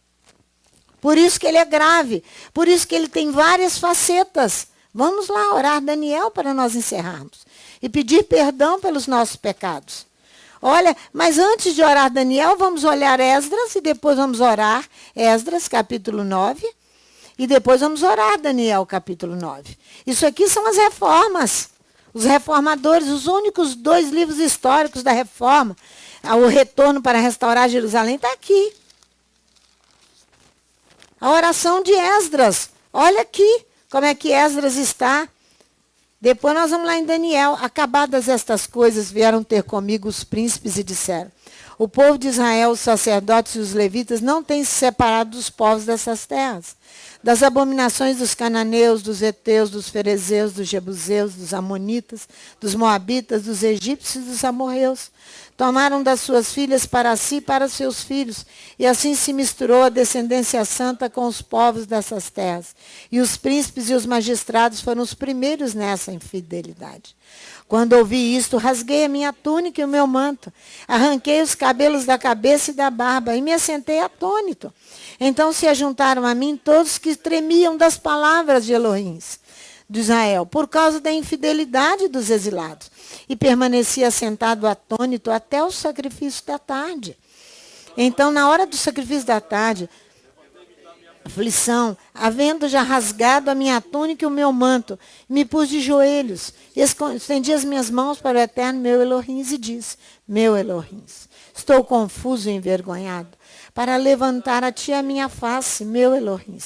Por isso que ele é grave. Por isso que ele tem várias facetas. Vamos lá orar Daniel para nós encerrarmos. E pedir perdão pelos nossos pecados. Olha, mas antes de orar Daniel, vamos olhar Esdras e depois vamos orar Esdras, capítulo 9. E depois vamos orar Daniel, capítulo 9. Isso aqui são as reformas. Os reformadores, os únicos 2 livros históricos da reforma. O retorno para restaurar Jerusalém está aqui. A oração de Esdras. Olha aqui como é que Esdras está. Depois nós vamos lá em Daniel. Acabadas estas coisas, vieram ter comigo os príncipes e disseram: o povo de Israel, os sacerdotes e os levitas, não têm se separado dos povos dessas terras, das abominações dos cananeus, dos heteus, dos ferezeus, dos jebuseus, dos amonitas, dos moabitas, dos egípcios e dos amorreus. Tomaram das suas filhas para si e para seus filhos, e assim se misturou a descendência santa com os povos dessas terras. E os príncipes e os magistrados foram os primeiros nessa infidelidade. Quando ouvi isto, rasguei a minha túnica e o meu manto, arranquei os cabelos da cabeça e da barba, e me assentei atônito. Então se ajuntaram a mim todos que tremiam das palavras de Elohim de Israel, por causa da infidelidade dos exilados. E permanecia sentado atônito até o sacrifício da tarde. Então, na hora do sacrifício da tarde, aflição, havendo já rasgado a minha túnica e o meu manto, me pus de joelhos, estendi as minhas mãos para o eterno meu Elohim e disse: meu Elohim, estou confuso e envergonhado, para levantar a ti a minha face, meu Elohim,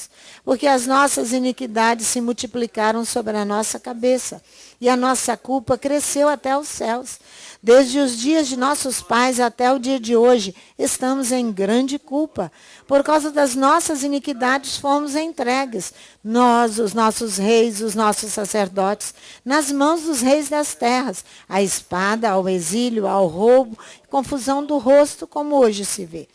porque as nossas iniquidades se multiplicaram sobre a nossa cabeça, e a nossa culpa cresceu até os céus. Desde os dias de nossos pais até o dia de hoje, estamos em grande culpa. Por causa das nossas iniquidades fomos entregues, nós, os nossos reis, os nossos sacerdotes, nas mãos dos reis das terras, à espada, ao exílio, ao roubo, confusão do rosto, como hoje se vê.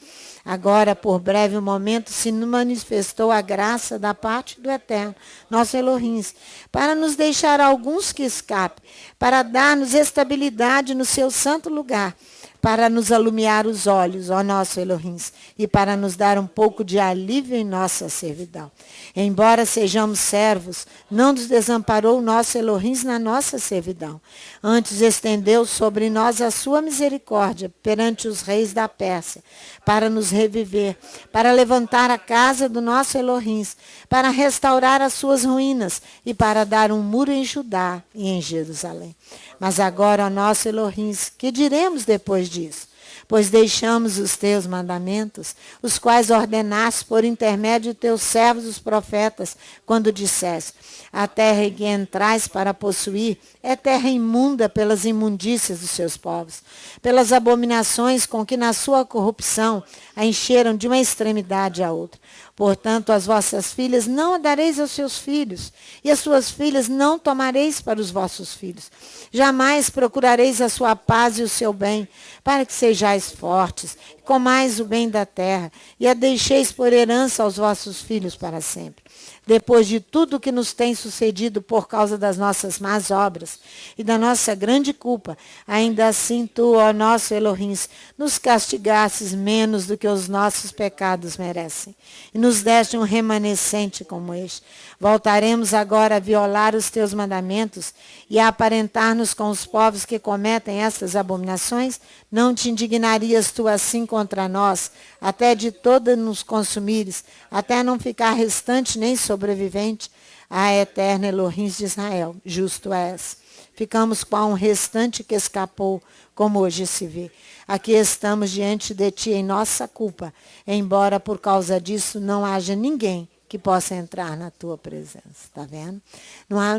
Agora, por breve momento, se manifestou a graça da parte do Eterno, nosso Elohim, para nos deixar alguns que escapem, para dar-nos estabilidade no seu santo lugar, para nos alumiar os olhos, ó nosso Elohim, e para nos dar um pouco de alívio em nossa servidão. Embora sejamos servos, não nos desamparou o nosso Elohim na nossa servidão. Antes estendeu sobre nós a sua misericórdia perante os reis da Pérsia, para nos reviver, para levantar a casa do nosso Elohim, para restaurar as suas ruínas e para dar um muro em Judá e em Jerusalém. Mas agora, ó nosso Elohim, que diremos depois disso? Pois deixamos os teus mandamentos, os quais ordenaste por intermédio de teus servos os profetas, quando disseste: a terra em que entrais para possuir é terra imunda pelas imundícias dos seus povos, pelas abominações com que na sua corrupção a encheram de uma extremidade à outra. Portanto, as vossas filhas não a dareis aos seus filhos, e as suas filhas não tomareis para os vossos filhos. Jamais procurareis a sua paz e o seu bem, para que sejais fortes, comais o bem da terra, e a deixeis por herança aos vossos filhos para sempre. Depois de tudo que nos tem sucedido por causa das nossas más obras e da nossa grande culpa, ainda assim tu, ó nosso Elohim, nos castigastes menos do que os nossos pecados merecem, e nos deste um remanescente como este. Voltaremos agora a violar os teus mandamentos e a aparentar-nos com os povos que cometem estas abominações? Não te indignarias tu assim contra nós, até de toda nos consumires, até não ficar restante nem sobrevivente? Ah, eterno Elohim de Israel, justo és. Ficamos com um restante que escapou, como hoje se vê. Aqui estamos diante de ti em nossa culpa, embora por causa disso não haja ninguém que possa entrar na tua presença, está vendo?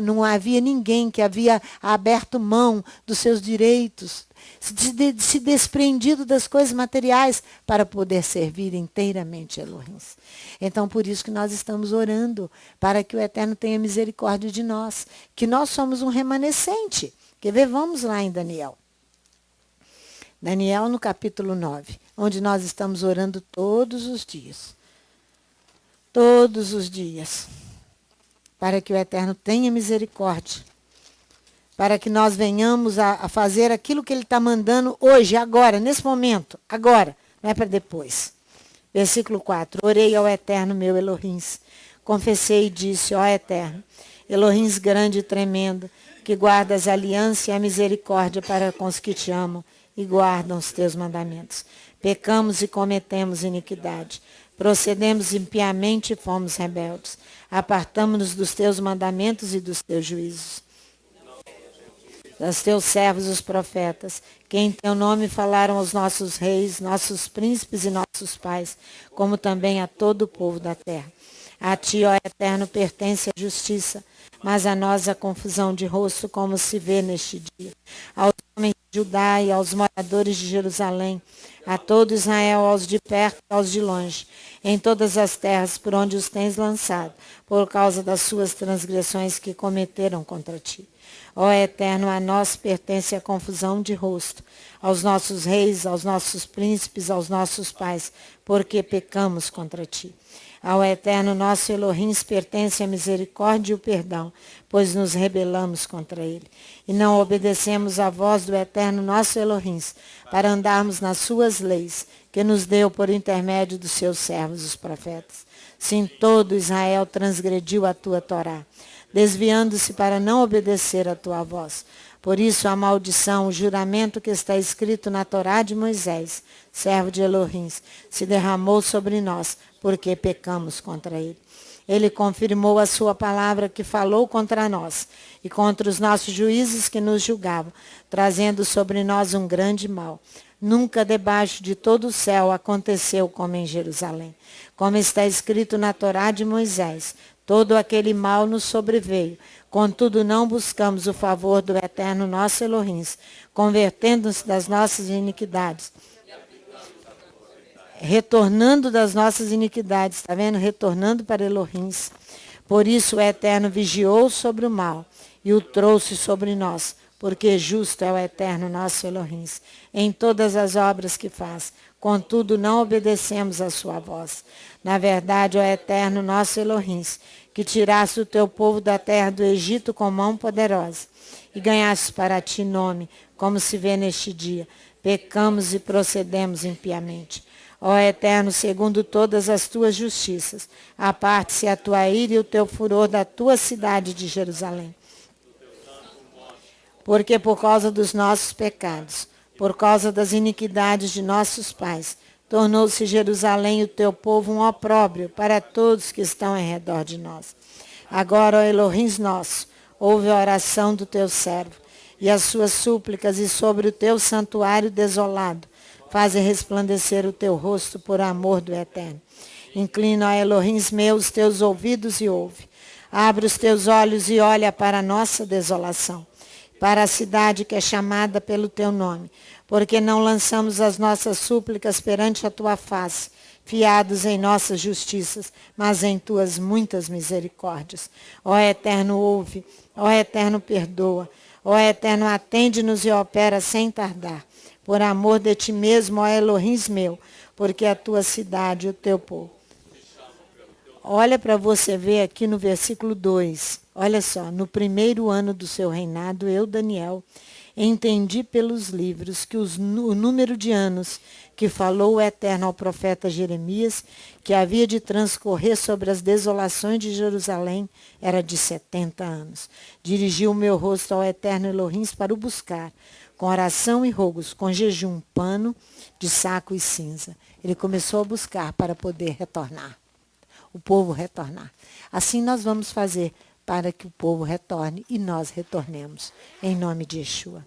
Não havia ninguém que havia aberto mão dos seus direitos, se desprendido das coisas materiais para poder servir inteiramente Elohim. Então, por isso que nós estamos orando, para que o Eterno tenha misericórdia de nós, que nós somos um remanescente. Quer ver? Vamos lá em Daniel. Daniel no capítulo 9, onde nós estamos orando todos os dias. Todos os dias. Para que o Eterno tenha misericórdia. Para que nós venhamos a fazer aquilo que Ele está mandando hoje, agora, nesse momento. Agora, não é para depois. Versículo 4. Orei ao Eterno meu Elohim. Confessei e disse, ó Eterno, Elohim grande e tremendo, que guardas a aliança e a misericórdia para com os que te amam e guardam os teus mandamentos. Pecamos e cometemos iniquidade. Procedemos impiamente e fomos rebeldes. Apartamo-nos dos teus mandamentos e dos teus juízos. Dos teus servos, os profetas, que em teu nome falaram aos nossos reis, nossos príncipes e nossos pais, como também a todo o povo da terra. A ti, ó Eterno, pertence a justiça, mas a nós a confusão de rosto, como se vê neste dia. Aos homens de Judá e aos moradores de Jerusalém, a todo Israel, aos de perto e aos de longe, em todas as terras por onde os tens lançado, por causa das suas transgressões que cometeram contra ti. Ó Eterno, a nós pertence a confusão de rosto, aos nossos reis, aos nossos príncipes, aos nossos pais, porque pecamos contra ti. Ao Eterno nosso Elohim pertence a misericórdia e o perdão, pois nos rebelamos contra ele. E não obedecemos à voz do Eterno nosso Elohim, para andarmos nas suas leis, que nos deu por intermédio dos seus servos, os profetas. Sim, todo Israel transgrediu a tua Torá, desviando-se para não obedecer a tua voz. Por isso a maldição, o juramento que está escrito na Torá de Moisés, servo de Elohim, se derramou sobre nós, porque pecamos contra ele. Ele confirmou a sua palavra que falou contra nós e contra os nossos juízes que nos julgavam, trazendo sobre nós um grande mal. Nunca debaixo de todo o céu aconteceu como em Jerusalém. Como está escrito na Torá de Moisés, todo aquele mal nos sobreveio. Contudo, não buscamos o favor do Eterno nosso Elohim, convertendo-nos das nossas iniquidades. Retornando das nossas iniquidades, está vendo? Retornando para Elohim. Por isso o Eterno vigiou sobre o mal e o trouxe sobre nós, porque justo é o Eterno nosso Elohim em todas as obras que faz. Contudo, não obedecemos a sua voz. Na verdade, ó Eterno nosso Elohim, que tiraste o teu povo da terra do Egito com mão poderosa, e ganhaste para ti nome, como se vê neste dia. Pecamos e procedemos impiamente. Ó Eterno, segundo todas as tuas justiças, aparte-se a tua ira e o teu furor da tua cidade de Jerusalém. Porque por causa dos nossos pecados, por causa das iniquidades de nossos pais, tornou-se Jerusalém o teu povo um opróbrio para todos que estão em redor de nós. Agora, ó Elohim nosso, ouve a oração do teu servo e as suas súplicas, e sobre o teu santuário desolado, faze resplandecer o teu rosto por amor do Eterno. Inclina, ó Elohim meu, os teus ouvidos e ouve. Abre os teus olhos e olha para a nossa desolação, para a cidade que é chamada pelo teu nome, porque não lançamos as nossas súplicas perante a tua face, fiados em nossas justiças, mas em tuas muitas misericórdias. Ó Eterno, ouve. Ó Eterno, perdoa. Ó Eterno, atende-nos e opera sem tardar. Por amor de ti mesmo, ó Elohim meu, porque a tua cidade e o teu povo. Olha para você ver aqui no versículo 2. Olha só, no primeiro ano do seu reinado, eu, Daniel, entendi pelos livros que o número de anos que falou o Eterno ao profeta Jeremias, que havia de transcorrer sobre as desolações de Jerusalém, era de 70 anos. Dirigi o meu rosto ao Eterno Elohim para o buscar, com oração e rogos, com jejum, pano de saco e cinza. Ele começou a buscar para poder retornar, o povo retornar. Assim nós vamos fazer para que o povo retorne e nós retornemos, em nome de Yeshua.